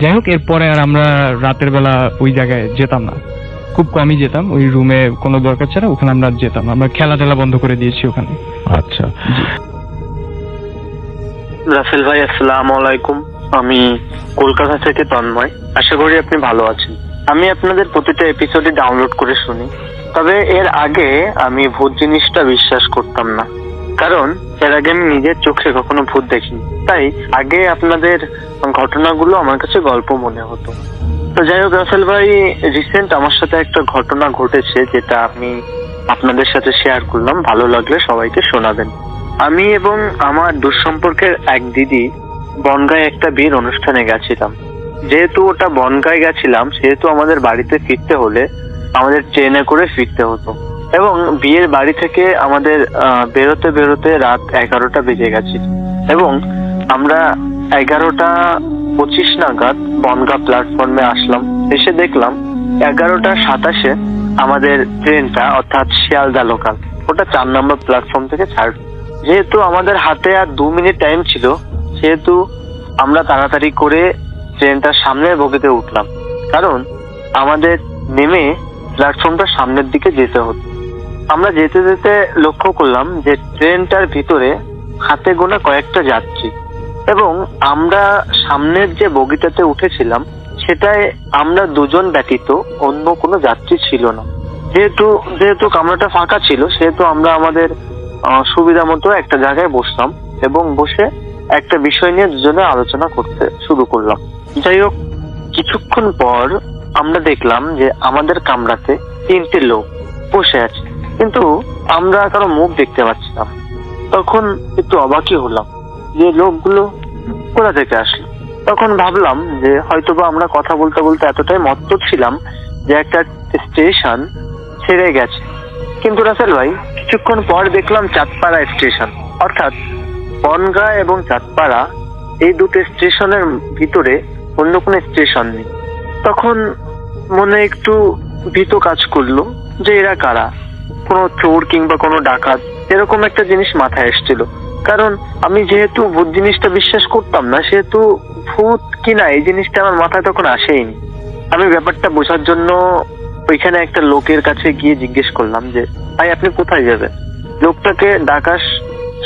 যাই হোক, এরপরে আর আমরা রাতের বেলা ওই জায়গায় যেতাম না, খুব কমই যেতাম, ওই রুমে কোনো দরকার ছাড়া ওখানে আমরা যেতাম, আমরা খেলা টেলা বন্ধ করে দিয়েছি ওখানে। আচ্ছা। রাসেল ভাই, আসসালামু আলাইকুম। আমি কলকাতা থেকে তন্ময়, আশা করি আপনি ভালো আছেন। আমি আপনাদের প্রতিটা এপিসোডই ডাউনলোড করে শুনি, তবে এর আগে আমি ভূত জিনিসটা বিশ্বাস করতাম না, কারণ এর আগে আমি নিজের চোখে কখনো ভূত দেখিনি। তাই আগে আপনাদের ঘটনাগুলো আমার কাছে গল্প মনে হতো। তো যাই হোক রাসেল ভাই, রিসেন্ট আমার সাথে একটা ঘটনা ঘটেছে যেটা আমি আপনাদের সাথে শেয়ার করলাম, ভালো লাগলে সবাইকে শোনাবেন। আমি এবং আমার দুঃসম্পর্কের এক দিদি বনগাঁয় একটা বিয়ের অনুষ্ঠানে গেছিলাম। যেহেতু ওটা বনগাঁয় গেছিলাম, সেহেতু আমাদের বাড়িতে ফিরতে হলে আমাদের ট্রেনে করে ফিরতে হতো, এবং বিয়ের বাড়ি থেকে আমাদের বেরোতে রাত 11টা বেজে গেছে, এবং আমরা 11:25 নাগাদ বনগাঁ প্ল্যাটফর্মে আসলাম। এসে দেখলাম 11:27 আমাদের ট্রেনটা, অর্থাৎ শিয়ালদা লোকাল, ওটা 4 নম্বর প্ল্যাটফর্ম থেকে ছাড়বে। যেহেতু আমাদের হাতে আর 2 মিনিট টাইম ছিল, সেহেতু আমরা তাড়াতাড়ি করে ট্রেনটার সামনের বগিতে উঠলাম, কারণ আমাদের নেমে প্ল্যাটফর্মটা সামনের দিকে যেতে হতো। আমরা যেতে যেতে লক্ষ্য করলাম যে ট্রেনটার ভিতরে হাতে গোনা কয়েকটা যাত্রী, এবং আমরা সামনের যে বগিটাতে উঠেছিলাম সেটায় আমরা 2জন ব্যতীত অন্য কোনো যাত্রী ছিল না। যেহেতু কামরাটা ফাঁকা ছিল, সেহেতু আমরা আমাদের সুবিধা মতো একটা জায়গায় বসলাম এবং বসে একটা বিষয় নিয়ে দুজনে আলোচনা করতে শুরু করলাম। যাই হোক, কিছুক্ষণ পর আমরা দেখলাম যে আমাদের কামরাতে 3টে লোক বসে আছে, কিন্তু আমরা কারো মুখ দেখতে পাচ্ছিলাম। তখন একটু অবাকই হলাম যে লোকগুলো কোথা থেকে আসলো। তখন ভাবলাম যে হয়তোবা আমরা কথা বলতে বলতে এতটাই মত্ত ছিলাম যে একটা স্টেশন, ছেড়ে গেছে। কিন্তু রাসেল ভাই কিছুক্ষণ পর দেখলাম চাঁদপাড়া স্টেশন, অর্থাৎ বনগাঁ এবং চাঁদপাড়া এই দুটো স্টেশনের ভিতরে অন্য কোনো স্টেশন নেই। তখন মনে একটু ভীত কাজ করলো যে এরা কারা, কোনো চোর কিংবা কোনো ডাকাত, এরকম একটা জিনিস মাথায় এসেছিল। কারণ আমি যেহেতু ভূত জিনিসটা বিশ্বাস করতাম না, সেহেতু ভূত কিনা এই জিনিসটা আমার মাথায় তখন আসেইনি। আমি ব্যাপারটা বোঝার জন্য ওইখানে একটা লোকের কাছে গিয়ে জিজ্ঞেস করলাম যে ভাই আপনি কোথায় যাবেন। লোকটাকে ডাকার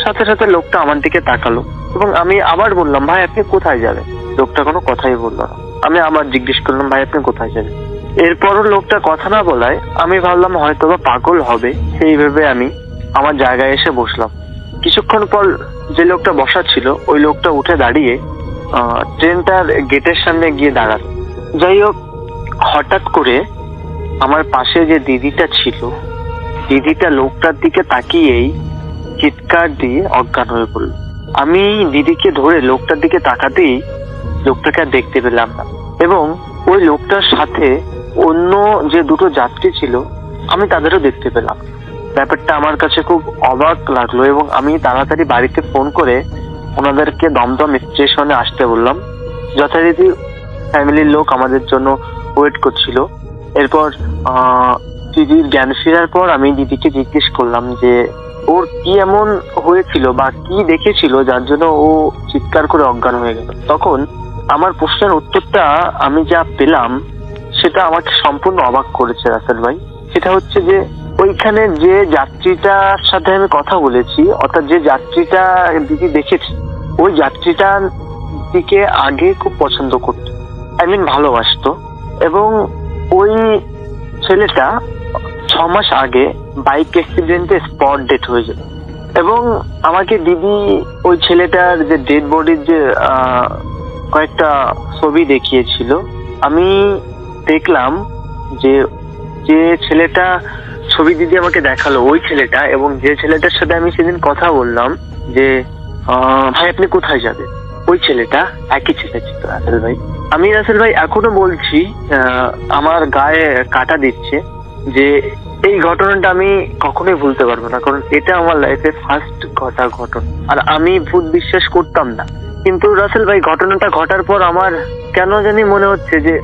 সাথে সাথে লোকটা আমার দিকে তাকালো এবং আমি আবার বললাম ভাই আপনি কোথায় যাবেন। লোকটা কোনো কথাই বললো না। আমি আবার জিজ্ঞেস করলাম ভাই আপনি কোথায় যাবেন। এরপরও লোকটা কথা না বলায় আমি ভাবলাম হয়তোবা পাগল হবে, সেই ভেবে আমি আমার জায়গায় এসে বসলাম। কিছুক্ষণ পর যে লোকটা বসা ছিল ওই লোকটা উঠে দাঁড়িয়ে ট্রেনটার গেটের সামনে গিয়ে দাঁড়ালো। যাই হোক, হঠাৎ করে আমার পাশে যে দিদিটা ছিল, দিদিটা লোকটার দিকে তাকিয়েই চিৎকার দিয়ে অজ্ঞান হয়ে পড়ল। আমি দিদিকে ধরে লোকটার দিকে তাকাতেই লোকটাকে আর দেখতে পেলাম না এবং ওই লোকটার সাথে অন্য যে দুটো যাত্রী ছিল আমি তাদেরও দেখতে পেলাম। ব্যাপারটা আমার কাছে খুব অবাক লাগলো এবং আমি তাড়াতাড়ি বাড়িতে ফোন করে ওনাদেরকে দমদম স্টেশনে আসতে বললাম। যথারীতি ফ্যামিলির লোক আমাদের জন্য ওয়েট করছিল। এরপর দিদির জ্ঞান ফেরার পর আমি দিদিকে জিজ্ঞেস করলাম যে ওর কি এমন হয়েছিল বা কি দেখেছিল যার জন্য ও চিৎকার করে অজ্ঞান হয়ে গেল। তখন আমার প্রশ্নের উত্তরটা আমি যা পেলাম সেটা আমাকে সম্পূর্ণ অবাক করেছে রাসেল ভাই। সেটা হচ্ছে যে ওইখানে যে যাত্রীটার সাথে আমি কথা বলেছি, অর্থাৎ যে যাত্রীটা দিদি দেখেছি, ওই যাত্রীটার দিকে আগে খুব পছন্দ করতো, ভালোবাসতো এবং ওই ছেলেটা 6 মাস আগে বাইক অ্যাক্সিডেন্টে স্পট ডেথ হয়ে যায় এবং আমাকে দিদি ওই ছেলেটার যে ডেড বডির যে কয়েকটা ছবি দেখিয়েছিল। আমি দেখলাম যে যে ছেলেটা ছবি দিদি আমাকে দেখালো ওই ছেলেটা, এবং যে ছেলেটার সাথে আমি সেদিন কথা বললাম যে ভাই আপনি কোথায় যাবেন, ওই ছেলেটা একই ছেলে ছিল রাসেল ভাই। আমি রাসেল ভাই এখনো বলছি, আমার গায়ে কাটা দিচ্ছে যে এই ঘটনাটা আমি কখনোই ভুলতে পারবো না, কারণ এটা আমার লাইফে ফার্স্ট ঘটা ঘটনা। আর আমি ভূত বিশ্বাস করতাম না, কিন্তু রাসেল ভাই ঘটনাটা ঘটার পর আমার কেন জানি মনে হচ্ছে যে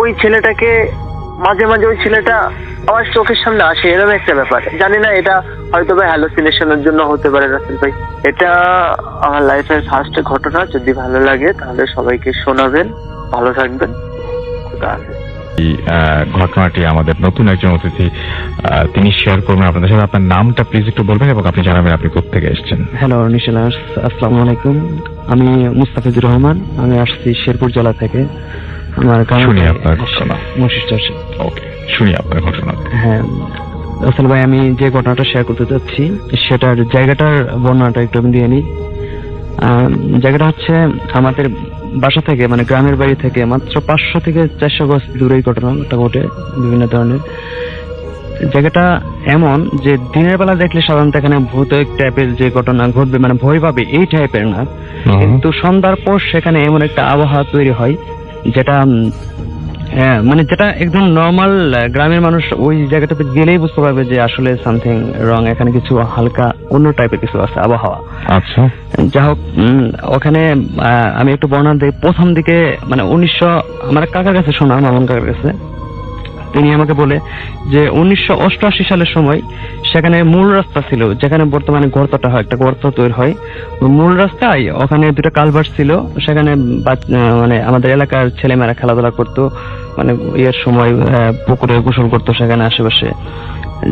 ওই ছেলেটাকে মাঝে মাঝে ওই ছেলেটা আমার চোখের সামনে আসে, এরকম একটা ব্যাপার। জানি না এটা হয়তো বা হ্যালোসিনেশনের জন্য হতে পারে রাসেল ভাই। এটা আমার লাইফের ফার্স্ট ঘটনা। যদি ভালো লাগে তাহলে সবাইকে শোনাবেন। ভালো থাকবেন, খুদা হাফেজ। এই ঘটনাটি আমাদের নতুন একজন অতিথি তিনি শেয়ার করবেন আপনাদের সাথে। আপনার নামটা প্লিজ একটু বলবেন এবং আপনি জানাবেন আপনি কোথা থেকে এসেছেন। হ্যালো নিশানাস, আসসালামু আলাইকুম। আমি মুস্তাফিজুর রহমান, আমি আসছি শেরপুর জেলা থেকে। আমার শুনি আপনার ঘটনা। ওকে, শুনি আপনার ঘটনা। হ্যাঁ আসল ভাই, আমি যে ঘটনাটা শেয়ার করতে চাচ্ছি সেটার জায়গাটার বর্ণনাটা একটু আমি দিয়ে নিই। জায়গাটা হচ্ছে আমাদের বাসা থেকে, মানে গ্রামের বাড়ি থেকে মাত্র 500 থেকে 400 গজ দূরেই ঘটনাটা ঘটে। বিভিন্ন ধরনের জায়গাটা এমন যে দিনের বেলা দেখলে সাধারণত এখানে ভূত টাইপের যে ঘটনা ঘটবে, মানে ভয় পাবে এই টাইপের না, কিন্তু সন্ধ্যার পর সেখানে এমন একটা আবহাওয়া তৈরি হয় যেটা মানে যেটা একদম নর্মাল গ্রামের মানুষ ওই জায়গাটাতে গেলেই বুঝতে পারবে যে আসলে সামথিং রং, এখানে কিছু হালকা অন্য টাইপের কিছু আছে আবহাওয়া। আচ্ছা, যা হোক, ওখানে আমি একটু বর্ণনা দিই। প্রথম দিকে মানে আমার কাকার কাছে শোনা, মামন কাকার কাছে, তিনি আমাকে বলে যে 1988 সালের সময় সেখানে মূল রাস্তা ছিল, যেখানে বর্তমানে গর্তটা হয়, একটা গর্ত তৈরি হয়। মূল রাস্তায় ওখানে দুটো কালভার্ট ছিল, সেখানে মানে আমাদের এলাকার ছেলেমেয়েরা খেলাধুলা করতো, মানে ইয়ের সময় পুকুরে গোসল করতো সেখানে আশেপাশে।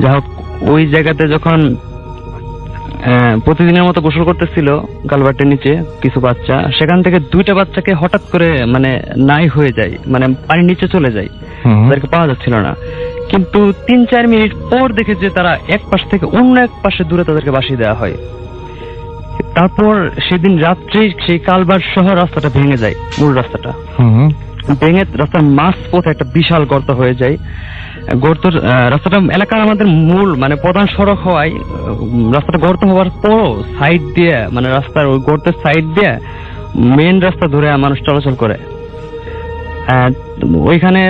যা হোক, ওই জায়গাতে যখন প্রতিদিনের মতো গোসল করতেছিল কালভার্টের নিচে কিছু বাচ্চা, সেখান থেকে 2টা বাচ্চাকে হঠাৎ করে মানে নাই হয়ে যায়, মানে পানির নিচে চলে যায়, তাদেরকে পাওয়া যাচ্ছিল না। কিন্তু 3-4 মিনিট পর দেখে যে তারা এক পাশ থেকে অন্য এক পাশে দূরে তাদেরকে বাসিয়ে দেওয়া হয়। তারপর সেদিন রাত্রে সেই কালভার্ট সহ রাস্তাটা ভেঙে যায়, মূল রাস্তাটা ভেঙে রাস্তার মাঝ পথে একটা বিশাল গর্ত হয়ে যায়। রাস্তাটা এলাকার আমাদের মূল মানে প্রধান সড়ক হওয়ায় রাস্তাটা গর্ত হওয়ার পর সাইড দিয়ে, মানে রাস্তার ওই গর্তের সাইড দিয়ে মেন রাস্তা ধরে মানুষ চলাচল করে। ওইখানে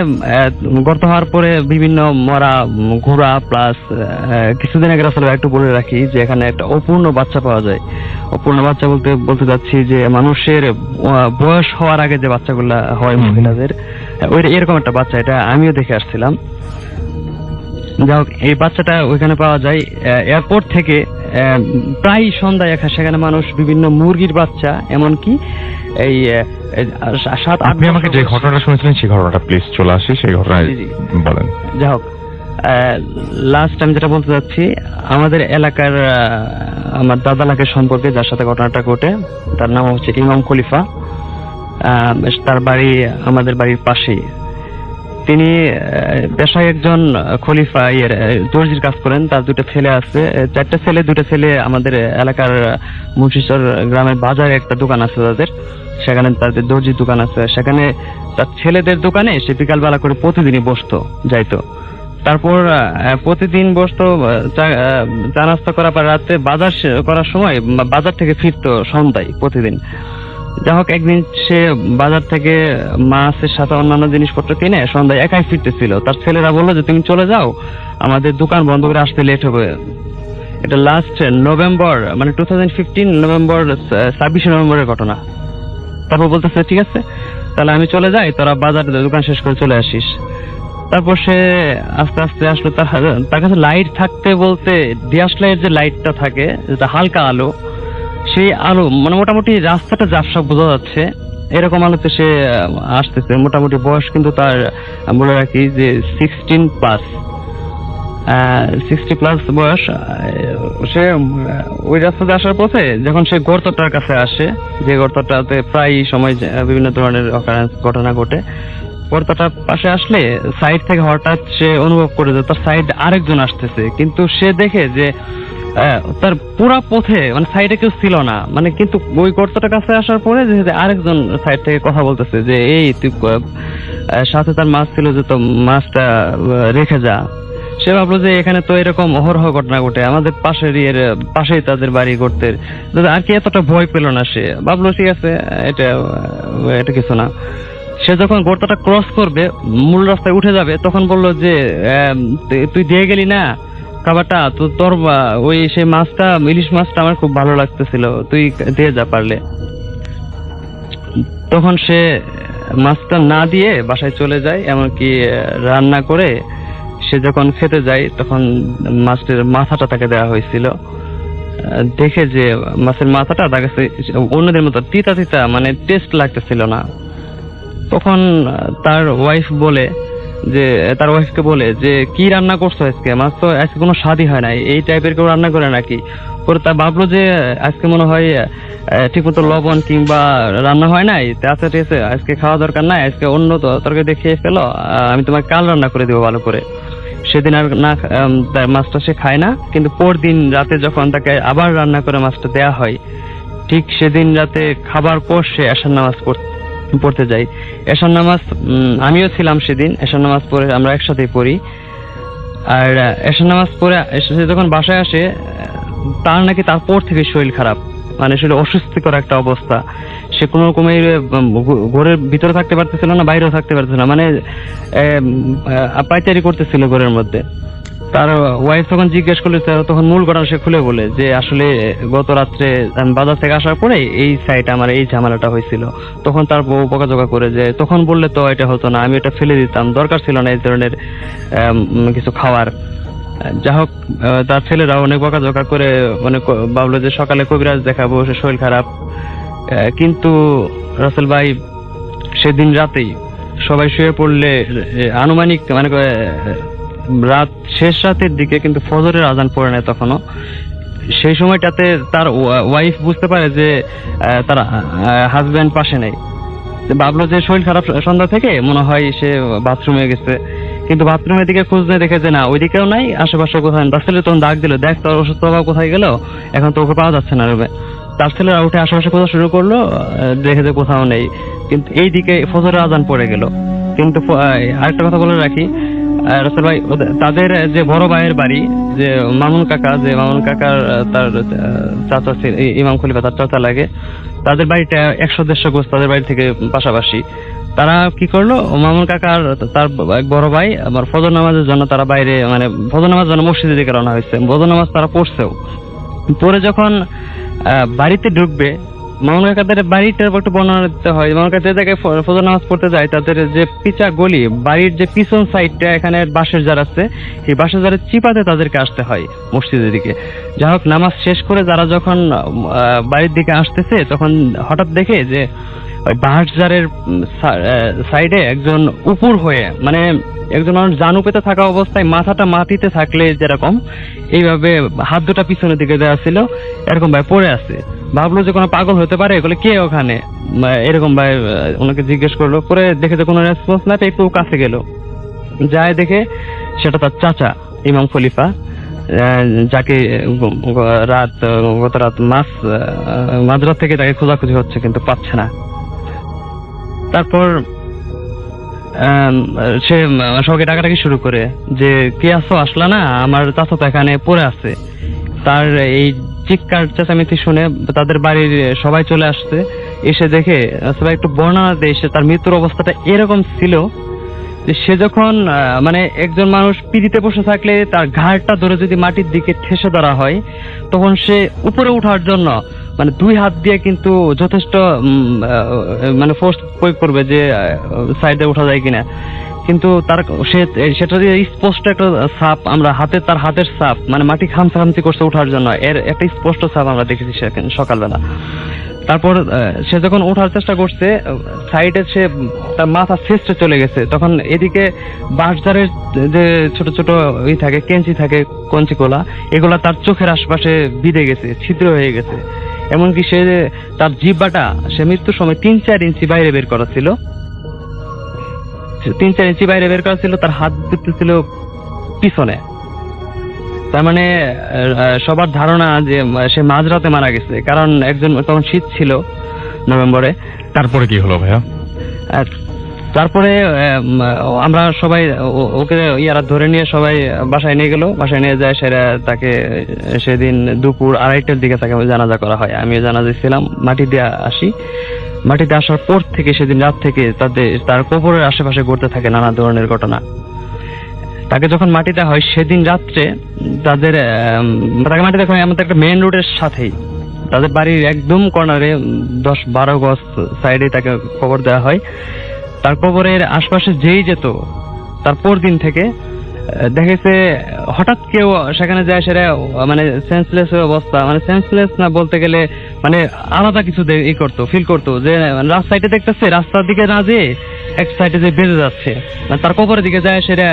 গর্ত হওয়ার পরে বিভিন্ন মরা ঘোড়া প্লাস কিছুদিন আগে আসলে একটু বলে রাখি যে এখানে একটা অপূর্ণ বাচ্চা পাওয়া যায়। অপূর্ণ বাচ্চা বলতে চাচ্ছি যে মানুষের বয়স হওয়ার আগে যে বাচ্চাগুলা হয় মহিলাদের, ওই এরকম একটা বাচ্চা, এটা আমিও দেখে আসছিলাম। যাই হোক, এই বাচ্চাটা ওইখানে পাওয়া যায়। এয়ারপোর্ট থেকে প্রায় সন্ধ্যায় সেখানে মানুষ বিভিন্ন মুরগির বাচ্চা, এমনকি এই 7-8 আপনি আমাকে যে ঘটনাটা শুনেছিলেন সেই ঘটনাটা প্লিজ চলে আসি, সেই ঘটনায় বলেন। যাই হোক, লাস্ট আমি যেটা বলতে চাচ্ছি, আমাদের এলাকার আমার দাদা লাগে সম্পর্কে যার সাথে ঘটনাটা ঘটে, তার নাম হচ্ছে ইমাম খলিফা। তার বাড়ি আমাদের বাড়ির পাশেই। তিনি পেশায় একজন খলিফা দর্জির কাজ করেন। তার 2টা ছেলে আছে, 4টা ছেলে, 2টা ছেলে আমাদের এলাকার মুন্সিচর গ্রামের বাজারে একটা দোকান আছে তাদের, সেখানে তাদের দর্জির দোকান আছে। সেখানে তার ছেলেদের দোকানে সে বিকালবেলা করে প্রতিদিনই বসতো, যাইতো। তারপর প্রতিদিন বসতো, চা নাস্তা করার পর রাতে বাজার করার সময় বাজার থেকে ফিরতো সন্ধ্যায় প্রতিদিন। যাই হোক, একদিন সে বাজার থেকে মাছের সাথে অন্যান্য জিনিসপত্র কিনে সন্ধ্যায় একাই ফিরতেছিল। তার ছেলেরা বললো যে তুমি চলে যাও, আমাদের দোকান বন্ধ করে আসতে লেট হবে। এটা লাস্ট নভেম্বর, মানে 2015 নভেম্বর, 26 নভেম্বরের ঘটনা। তারপর বলতেছে ঠিক আছে তাহলে আমি চলে যাই, তোরা বাজার দোকান শেষ করে চলে আসিস। তারপর সে আস্তে আস্তে আসলো। তার কাছে লাইট থাকতে বলতে ডিয়াসলাইটের যে লাইটটা থাকে, যেটা হালকা আলো, সেই আলো মানে মোটামুটি রাস্তাটা ঝাপসা বোঝা যাচ্ছে, এরকম আলোতে সে আসতেছে। মোটামুটি বয়স কিন্তু তার বলে রাখি যে 60+ বয়স। সে ওই রাস্তাতে আসার পথে যখন সে গর্তটার কাছে আসে, যে গর্তটাতে প্রায় সময় বিভিন্ন ধরনের ঘটনা ঘটে, গর্তটার পাশে আসলে সাইড থেকে হঠাৎ সে অনুভব করে যে তার সাইড আরেকজন আসতেছে। কিন্তু সে দেখে যে তার পুরা পথে মানে সাইডে কেউ ছিল না, মানে কিন্তু ওই গর্তটার কাছে আসার পরে যে আরেকজন সাইড থেকে কথা বলতেছে যে এই তুই সাথে তার মাছ ছিল যে তো মাছটা রেখে যা। সে ভাবলো যে এখানে তো এরকম অহরহ ঘটনা ঘটে, আমাদের পাশেই তাদের বাড়ি গর্তের, আর কি এতটা ভয় পেল না। সে ভাবলো ঠিক আছে এটা কিছু না। সে যখন গর্তটা ক্রস করবে, মূল রাস্তায় উঠে যাবে, তখন বললো যে তুই দিয়ে গেলি না খাবারটা, তো তোর ওই সেই মাছটা, ইলিশ মাছটা আমার খুব ভালো লাগতেছিল, তুই দিয়ে যা পারলে। তখন সে মাছটা না দিয়ে বাসায় চলে যায়, এমনকি রান্না করে সে যখন খেতে যায় তখন মাছের মাথাটা তাকে দেওয়া হয়েছিল। দেখে যে মাছের মাথাটা তার কাছে অন্যদের মতো তিতা তিতা, মানে টেস্ট লাগতেছিল না। তখন তার ওয়াইফকে বলে যে কি রান্না করছো আজকে, মাছ তো আজকে কোনো স্বাদই হয় নাই, এই টাইপের কেউ রান্না করে নাকি। পরে তা ভাবলো যে আজকে মনে হয় ঠিক মতো লবণ কিংবা রান্না হয় নাই, আচ্ছা ঠিক আছে আজকে খাওয়া দরকার নাই, আজকে অন্য তরকারি দেখে ফেলো, আমি তোমাকে কাল রান্না করে দেবো ভালো করে। সেদিন আর না মাছটা সে খায় না, কিন্তু পরদিন রাতে যখন তাকে আবার রান্না করে মাছটা দেয়া হয়, ঠিক সেদিন রাতে খাবার পর সে এশার নামাজ পড়তে যাই। এশার নামাজ আমিও ছিলাম সেদিন, এশার নামাজ পড়ে আমরা একসাথেই পড়ি। আর এশার নামাজ পড়ে সে যখন বাসায় আসে, তার নাকি তারপর থেকে শরীর খারাপ, মানে শরীর অস্বস্তিকর একটা অবস্থা। সে কোনো রকমের ঘরের ভিতরে থাকতে পারতেছিল না, বাইরেও থাকতে পারতেছিল না, মানে পাইচারি করতেছিল ঘরের মধ্যে। তার ওয়াইফ তখন জিজ্ঞেস করলে, তখন মূল ঘটনা সে খুলে বলে যে আসলে গত রাত্রে বাজার থেকে আসার পরে এই সাইডে আমার এই ঝামেলাটা হয়েছিল। তখন তার বউ বকাঝকা করে যে তখন বললে তো এটা হতো না, আমি এটা ফেলে দিতাম, দরকার ছিল না এই ধরনের কিছু খাওয়ার। যা হোক, তার ছেলেরা অনেক বকাঝকা করে মানে ভাবলো যে সকালে কবিরাজ দেখাবো, সে শরীর খারাপ। কিন্তু রাসেল ভাই সেদিন রাতেই সবাই শুয়ে পড়লে আনুমানিক মানে রাত শেষ রাতের দিকে, কিন্তু ফজরের আজান পড়ে নাই তখনও। সেই সময়টাতে তার ওয়াইফ বুঝতে পারে যে তার হাজবেন্ড পাশে নেই। ভাবলো যে শরীর খারাপ সন্ধ্যা থেকে, মনে হয় সে বাথরুমে গেছে, কিন্তু বাথরুমের দিকে খোঁজ নিয়ে দেখে যে না, ওইদিকেও নাই, আশেপাশে কোথায়। তার ছেলে তখন ডাক দিল, দেখ তোর ওষুধ প্রভাব কোথায় গেল, এখন তো ওকে পাওয়া যাচ্ছে না রুমে। তার ছেলেরা উঠে আশেপাশে কোথাও শুরু করলো, দেখে যে কোথাও নেই, কিন্তু এই দিকে ফজরের আজান পড়ে গেল। কিন্তু আরেকটা কথা বলে রাখি রাসেল ভাই, তাদের যে বড় ভাইয়ের বাড়ি, যে মামুন কাকার তার চাচা ইমাম খলিফা, তার চাচা লাগে, তাদের বাড়িটা 100-150 গোছ তাদের বাড়ি থেকে পাশাপাশি। তারা কি করলো, মামুন কাকা আর তার এক বড় ভাই আমার ফজর নামাজের জন্য তারা বাইরে মানে ফজর নামাজের জন্য মসজিদের দিকে রওনা হয়েছে। ফজর নামাজ তারা পড়ছেও, পরে যখন বাড়িতে ঢুকবে, মামুন কাকাদের বাড়িটার একটু বর্ণনা দিতে হয়। মামুন কাকা যে জায়গায় ফজর নামাজ পড়তে যায় তাদের যে পিচা গলি, বাড়ির যে পিছন সাইডটা এখানে বাঁশের জার আছে, এই বাঁশের জারের চিপাতে তাদেরকে আসতে হয় মসজিদের দিকে। যাই হোক, নামাজ শেষ করে যারা যখন বাড়ির দিকে আসতেছে তখন হঠাৎ দেখে যে ওই বাঁশঝাড়ের সাইডে একজন উপর হয়ে, মানে একজন মানুষ জানু পেতে থাকা অবস্থায় মাথাটা মাটিতে থাকলে যেরকম এইভাবে হাত দুটা পিছনের দিকে দেওয়া ছিল, এরকম ভাই পড়ে আছে। ভাবলো যে কোনো পাগল হতে পারে, এগুলো কে ওখানে, এরকম ভাই ওনাকে জিজ্ঞেস করলো। পরে দেখে যে কোনো রেসপন্স না, একটু কাছে গেল, যায় দেখে সেটা তার চাচা ইমাম খলিফা, যাকে গত রাত মাঝরাত থেকে তাকে খোঁজাখুঁজি হচ্ছে কিন্তু পাচ্ছে না। তারপর সে সবাইকে ডাকাডাকি শুরু করে যে কে আসো, আসলা না, আমার চাচা তো এখানে পড়ে আছে। তার এই চিৎকার চেঁচামেচি শুনে তাদের বাড়ির সবাই চলে আসছে। এসে দেখে সবাই একটু বর্ণনা দেয়, সে তার মৃত্যুর অবস্থাটা এরকম ছিল যে সে যখন মানে একজন মানুষ পিড়িতে বসে থাকলে তার ঘাড়টা ধরে যদি মাটির দিকে ঠেসে ধরা হয়, তখন সে উপরে ওঠার জন্য মানে দুই হাত দিয়ে কিন্তু যথেষ্ট মানে ফোর্স প্রয়োগ করবে যে সাইডে ওঠা যায় কিনা, কিন্তু তার সেটা দিয়ে স্পষ্ট একটা ছাপ আমরা তার হাতের ছাপ, মানে মাটি খামচি করছে ওঠার জন্য, এর একটা স্পষ্ট ছাপ আমরা দেখেছি সকালবেলা। তারপর সে যখন ওঠার চেষ্টা করছে, সাইডে সে তার মাথা শেষে চলে গেছে। তখন এদিকে বাঁশঝাড়ের যে ছোট ছোট থাকে, কেঞ্চি থাকে, কঞ্চিকোলা, এগুলা তার চোখের আশপাশে বিঁধে গেছে, ছিদ্র হয়ে গেছে। এমনকি সে তার জিহ্বাটা সে মৃত্যুর সময় 3-4 ইঞ্চি বাইরে বের করা ছিল, 3-4 ইঞ্চি বাইরে বের করা ছিল। তার হাত দুটো ছিল পিছনে। তার মানে সবার ধারণা যে সে মাঝরাতে মারা গেছে, কারণ একজন তখন শীত ছিল নভেম্বরে। তারপরে কি হলো ভাইয়া? আর তারপরে আমরা সবাই ওকে ইয়ারা ধরে নিয়ে সবাই বাসায় নিয়ে গেল। বাসায় নিয়ে যায়, সেরা তাকে সেদিন দুপুর 2:30টার দিকে তাকে জানাজা করা হয়। আমিও জানাজায় ছিলাম। মাটি দিয়ে আসি, মাটিতে আসার পর থেকে সেদিন রাত থেকে তার কবরের আশেপাশে ঘটতে থাকে নানা ধরনের ঘটনা। তাকে যখন মাটিতে হয় সেদিন রাত্রে তাকে মাটিতে হয় আমাদের একটা মেইন রোডের সাথেই, তাদের বাড়ির একদম কর্নারে 10-12 গজ সাইডে তাকে কবর দেওয়া হয়। তার কবরের আশপাশে যেই যেত, তারপর দিন থেকে দেখেছে হঠাৎ কেউ সেখানে যায়, সেটা মানে সেন্সলেস অবস্থা, মানে সেন্সলেস না বলতে গেলে মানে আলাদা কিছু করতো, ফিল করতো যে রাস্তা সাইডে দেখতেছে, রাস্তার দিকে না যেয়ে এক সাইডে যে বেঁধে যাচ্ছে, মানে তার কবরের দিকে যায়, সেটা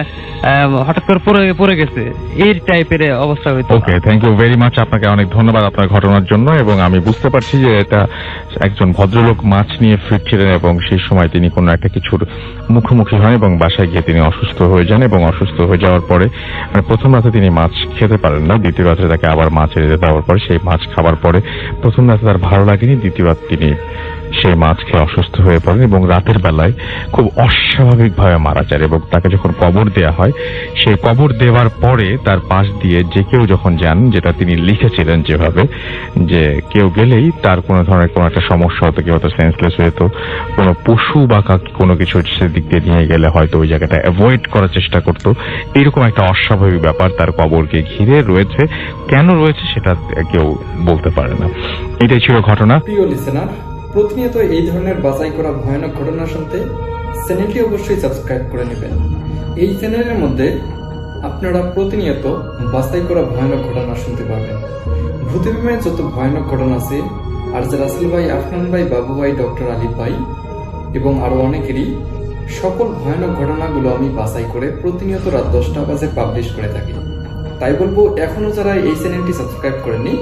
হঠাৎ করে পড়ে গেছে, এই টাইপের অবস্থা হইতো। ওকে, থ্যাংক ইউ ভেরি মাচ, আপনাকে অনেক ধন্যবাদ আপনার ঘটনার জন্য। এবং আমি বুঝতে পারছি যে এটা একজন ভদ্রলোক মাছ নিয়ে ফিরছিলেন এবং সেই সময় তিনি কোনো একটা কিছুর মুখোমুখি হন এবং বাসায় গিয়ে তিনি অসুস্থ হয়ে যান। এবং অসুস্থ হয়ে যাওয়ার পরে মানে প্রথম রাতে তিনি মাছ খেতে পারেন না, দ্বিতীয় রাতে তাকে আবার মাছ এনে দেওয়ার পরে সেই মাছ খাবার পরে প্রথম রাতে তার ভালো লাগেনি, দ্বিতীয় রাত তিনি সেই মাছ খেয়ে অসুস্থ হয়ে পড়েন এবং রাতের বেলায় খুব অস্বাভাবিকভাবে মারা যায়। এবং তাকে যখন কবর দেওয়া হয়, সেই কবর দেওয়ার পরে তার পাশ দিয়ে যে কেউ যখন যান, যেটা তিনি লিখেছিলেন যেভাবে, যে কেউ গেলেই তার কোনো ধরনের কোনো একটা সমস্যা হতো, কেউ হয়তো সেন্সলেস হতো, কোনো পশু বা কোনো কিছু সেদিক দিয়ে নিয়ে গেলে হয়তো ওই জায়গাটা অ্যাভয়েড করার চেষ্টা করতো। এরকম একটা অস্বাভাবিক ব্যাপার তার কবরকে ঘিরে রয়েছে। কেন রয়েছে সেটা কেউ বলতে পারে না। এটাই ছিল ঘটনা। প্রিয় লিসেনার, প্রতিনিয়ত এই ধরনের বাছাই করা ভয়ানক ঘটনা শুনতে চ্যানেলটি অবশ্যই সাবস্ক্রাইব করে নেবেন। এই চ্যানেলের মধ্যে আপনারা প্রতিনিয়ত বাছাই করা ভয়ানক ঘটনা শুনতে পাবেন। ভূতে বিমানের যত ভয়ানক ঘটনা আছে, আর যে রাসেল ভাই, আফনান ভাই, বাবু ভাই, ডক্টর আলিফ ভাই এবং আরো অনেকেরই সকল ভয়ানক ঘটনাগুলো আমি বাছাই করে প্রতিনিয়ত রাত 10টা বাজে পাবলিশ করে থাকি। তাই বলবো, এখনো যারা এই চ্যানেলটি সাবস্ক্রাইব করেননি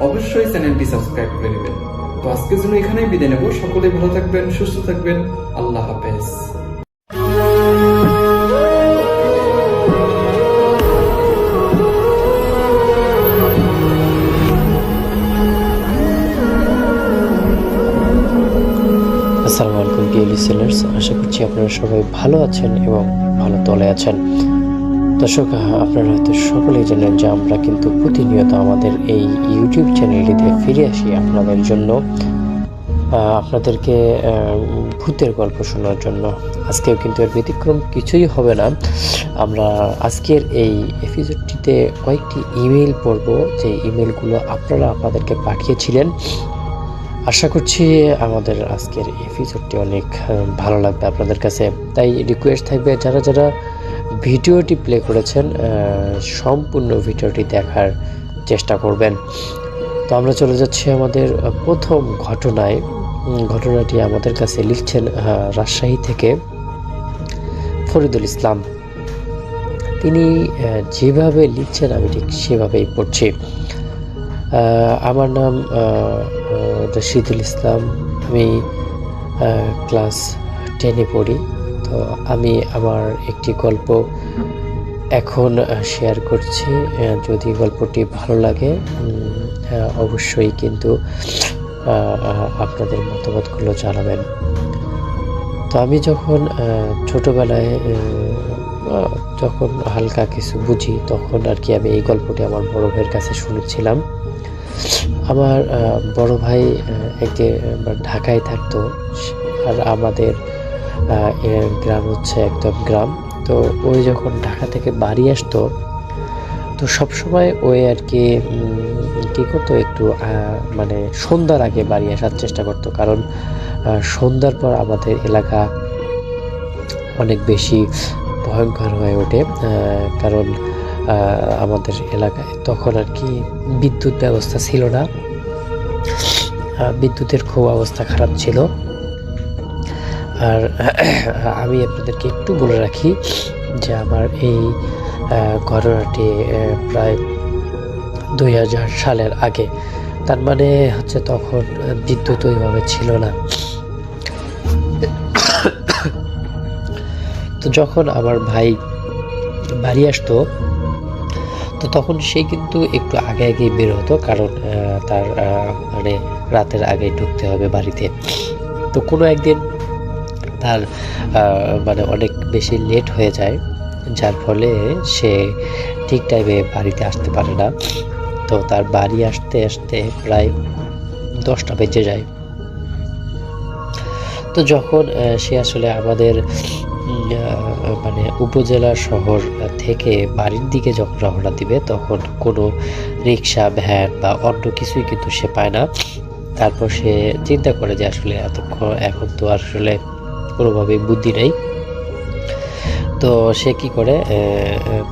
অবশ্যই চ্যানেলটি সাবস্ক্রাইব করে নেবেন। তো আজকের জন্য এখানেই বিদায় নেব। সকলে ভালো থাকবেন, সুস্থ থাকবেন। আল্লাহ হাফেজ। আসসালামু আলাইকুম প্রিয় লিসেনার্স, আশা করছি আপনারা সবাই ভালো আছেন এবং ভালো তলে আছেন। দর্শক, আপনারা হয়তো সকলেই জানেন যে আমরা কিন্তু প্রতিনিয়ত আমাদের এই ইউটিউব চ্যানেলটিতে ফিরে আসি আপনাদের জন্য আপনাদেরকে ভূতের গল্প শোনার জন্য। আজকেও কিন্তু এর ব্যতিক্রম কিছুই হবে না। আমরা আজকের এই এপিসোডটিতে কয়েকটি ইমেল পড়ব, যে ইমেলগুলো আপনারা আপনাদেরকে পাঠিয়েছিলেন। আশা করছি আমাদের আজকের এপিসোডটি অনেক ভালো লাগবে আপনাদের কাছে। তাই রিকোয়েস্ট থাকবে, যারা যারা ভিডিওটি প্লে করেছেন সম্পূর্ণ ভিডিওটি দেখার চেষ্টা করবেন। তো আমরা চলে যাচ্ছি আমাদের প্রথম ঘটনায়। ঘটনাটি আমাদের কাছে লিখছেন রাজশাহী থেকে ফরিদুল ইসলাম। তিনি যেভাবে লিখছেন আমি ঠিক সেভাবেই পড়ছি। আমার নাম রশিদুল ইসলাম, আমি ক্লাস 10-এ পড়ি। তো আমি আমার একটি গল্প এখন শেয়ার করছি। যদি গল্পটি ভালো লাগে অবশ্যই কিন্তু আপনাদের মতামতগুলো জানাবেন। তো আমি যখন ছোটোবেলায় যখন হালকা কিছু বুঝি তখন আর কি আমি এই গল্পটি আমার বড় ভাইয়ের কাছে শুনেছিলাম। আমার বড় ভাই ঢাকায় থাকতো, আর আমাদের গ্রাম হচ্ছে একদম গ্রাম। তো ওই যখন ঢাকা থেকে বাড়ি আসতো তো সবসময় ওই আর কি কী করতো, একটু মানে সন্ধ্যার আগে বাড়ি আসার চেষ্টা করতো। কারণ সন্ধ্যার পর আমাদের এলাকা অনেক বেশি ভয়ঙ্কর হয়ে ওঠে। কারণ আমাদের এলাকায় তখন আর কি বিদ্যুৎ ব্যবস্থা ছিল না, বিদ্যুতের খুব অবস্থা খারাপ ছিল। আর আমি আপনাদেরকে একটু বলে রাখি যে আমার এই ঘটনাটি প্রায় 2000 সালের আগে। তার মানে হচ্ছে তখন বিদ্যুৎ ওইভাবে ছিল না। তো যখন আমার ভাই বাড়ি আসতো তো তখন সে কিন্তু একটু আগে আগেই বের হতো, কারণ তার মানে রাতের আগে ঢুকতে হবে বাড়িতে। তো কোনো একদিন তার মানে অনেক বেশি লেট হয়ে যায়, যার ফলে সে ঠিক টাইমে বাড়িতে আসতে পারে না। তো তার বাড়ি আসতে আসতে প্রায় 10টা বেজে যায়। তো যখন সে আসলে আমাদের মানে উপজেলা শহর থেকে বাড়ির দিকে যখন রওনা দিবে তখন কোনো রিক্সা, ভ্যান বা অন্য কিছুই কিন্তু সে পায় না। তারপর সে চিন্তা করে যে আসলে এখন তো আসলে কোনোভাবেই বুদ্ধি নেই। তো সে কি করে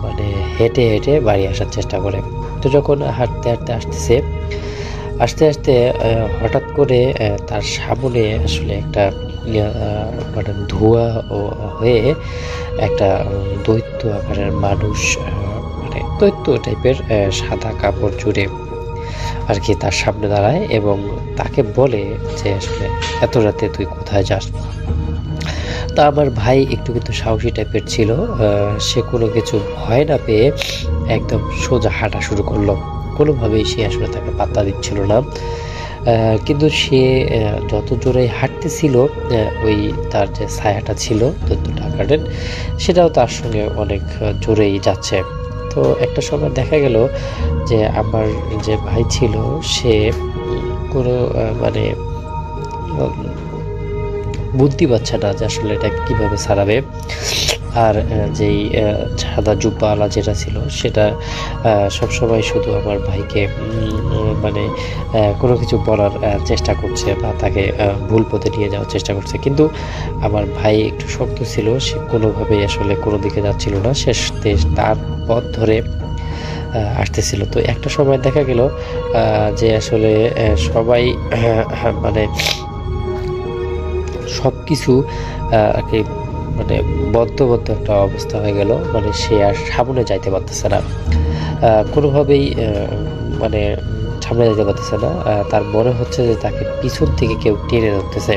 মানে হেঁটে হেঁটে বাড়ি আসার চেষ্টা করে। তো যখন হাঁটতে হাঁটতে আস্তে আস্তে হঠাৎ করে তার সামনে আসলে একটা মানে ধোঁয়া হয়ে একটা দৈত্য আকারের মানুষ, মানে দৈত্য টাইপের সাদা কাপড় জুড়ে আর কি তার সামনে দাঁড়ায় এবং তাকে বলে যে আসলে এত রাতে তুই কোথায় যাস। তা আমার ভাই একটু কিন্তু সাহসী টাইপের ছিল, সে কোনো কিছু ভয় না পেয়ে একদম সোজা হাঁটা শুরু করলো। কোনোভাবেই সে আসলে তাকে পাত্তা দিচ্ছিল না। কিন্তু সে যত জোরে হাঁটতেছিল ওই তার যে ছায়াটা ছিল দৈত্যটা আকারের সেটাও তার সঙ্গে অনেক জোরেই যাচ্ছে। তো একটা সময় দেখা গেল যে আমার যে ভাই ছিল সে কোনো মানে বুদ্ধি পাচ্ছে না যে আসলে এটা কিভাবে ছাড়াবে। আর যেই সাদা জুব্বাওয়ালা যেটা ছিল সেটা সবসময় শুধু আমার ভাইকে মানে কোনো কিছু বলার চেষ্টা করছে বা তাকে ভুল পথে নিয়ে যাওয়ার চেষ্টা করছে। কিন্তু আমার ভাই একটু শক্ত ছিল, সে কোনোভাবেই আসলে কোনো দিকে যাচ্ছিল না, শেষ তার পথ ধরে আসতেছিল। তো একটা সময় দেখা গেল যে আসলে সবাই মানে সব কিছু আর কি মানে বদ্ধ একটা অবস্থা হয়ে গেল, মানে সে আর সামনে যাইতে পারতেছে না, কোনোভাবেই মানে সামনে যাইতে পারতেছে না। তার মনে হচ্ছে যে তাকে পিছন থেকে কেউ টেনে ধরতেছে।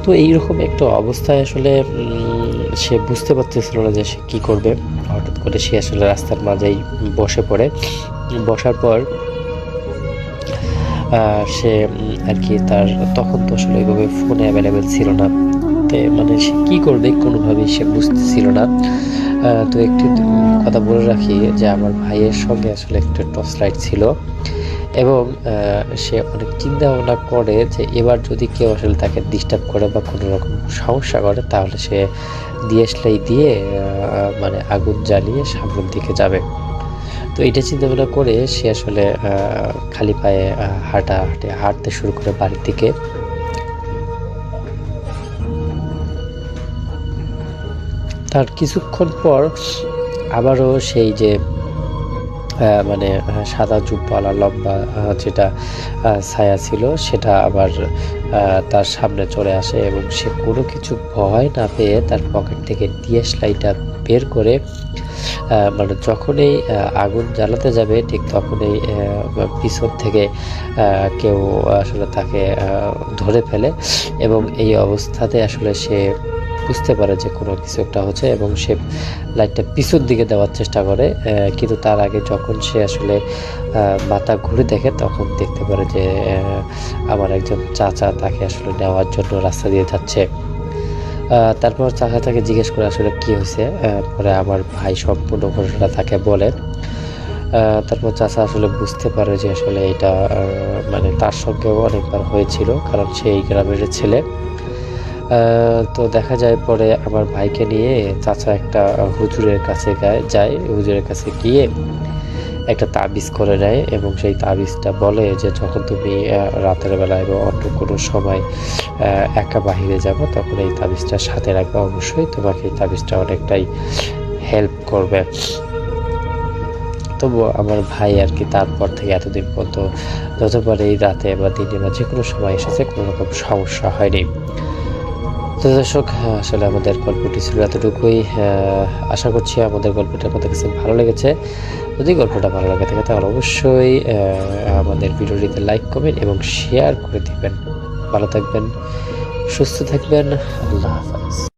তো এইরকম একটা অবস্থায় আসলে সে বুঝতে পারতেছিল না যে সে কী করবে। হঠাৎ করে সে আসলে রাস্তার মাঝেই বসে পড়ে। বসার পর সে আর কি তার তখন তো আসলে ওইভাবে ফোন অ্যাভেলেবেল ছিল না, তো মানে সে কী করবে কোনোভাবেই সে বুঝতেছিল না। তো একটি কথা বলে রাখি যে আমার ভাইয়ের সঙ্গে আসলে একটা টর্চ লাইট ছিল এবং সে অনেক চিন্তা ভাবনা করে যে এবার যদি কেউ আসলে তাকে ডিস্টার্ব করে বা কোনো রকম সমস্যা করে তাহলে সে ডিএসএলআর দিয়ে মানে আগুন জ্বালিয়ে সামনের দিকে যাবে। তো এটা চিন্তা ভাবনা করে সে আসলে খালি পায়ে হাঁটতে শুরু করে বাড়ির দিকে। তার কিছুক্ষণ পর আবারও সেই যে মানে সাদা জুব্বাওয়ালা লম্বা যেটা ছায়া ছিল সেটা আবার তার সামনে চলে আসে এবং সে কোনো কিছু ভয় না পেয়ে তার পকেট থেকে ডিএসএলআরটা বের করে মানে যখনই আগুন জ্বালাতে যাবে ঠিক তখনই পিছন থেকে কেউ আসলে তাকে ধরে ফেলে এবং এই অবস্থাতে আসলে সে বুঝতে পারে যে কোনো কিছু একটা হচ্ছে এবং সে লাইটটা পিছন দিকে দেওয়ার চেষ্টা করে, কিন্তু তার আগে যখন সে আসলে মাথা ঘুরে দেখে তখন দেখতে পারে যে আমার একজন চাচা তাকে আসলে নেওয়ার জন্য রাস্তা দিয়ে যাচ্ছে। তারপর চাচা তাকে জিজ্ঞেস করে আসলে কি হয়েছে। পরে আমার ভাই সম্পূর্ণ ঘটনা তাকে বলে। তারপর চাচা আসলে বুঝতে পারে যে আসলে এটা মানে তার সঙ্গেও অনেকবার হয়েছিল, কারণ সে এই গ্রামের ছেলে। তো দেখা যায় পরে আমার ভাইকে নিয়ে চাচা একটা হুজুরের কাছে যায়, হুজুরের কাছে গিয়ে একটা তাবিজ করে নেয় এবং সেই তাবিজটা বলে যে যখন তুমি রাতের বেলা এবং অন্য কোনো সময় একা বাহিরে যাবো তখন এই তাবিজটা সাথে রাখবে, অবশ্যই তোমাকে এই তাবিজটা অনেকটাই হেল্প করবে। তবু আমার ভাই আর কি তারপর থেকে এতদিন পর্যন্ত যতবার এই রাতে বা দিনে বা যে কোনো সময় এসেছে কোনো রকম সমস্যা হয়নি। তো দর্শক, আসলে আমাদের গল্পটি ছিল এতটুকুই। আশা করছি আমাদের গল্পটা আপনাদের কাছে ভালো লেগেছে। যদি গল্পটা ভালো লাগে থাকে তাহলে অবশ্যই আমাদের ভিডিওটিতে লাইক কমেন্ট এবং শেয়ার করে দিবেন। ভালো থাকবেন, সুস্থ থাকবেন, আল্লাহ হাফেজ।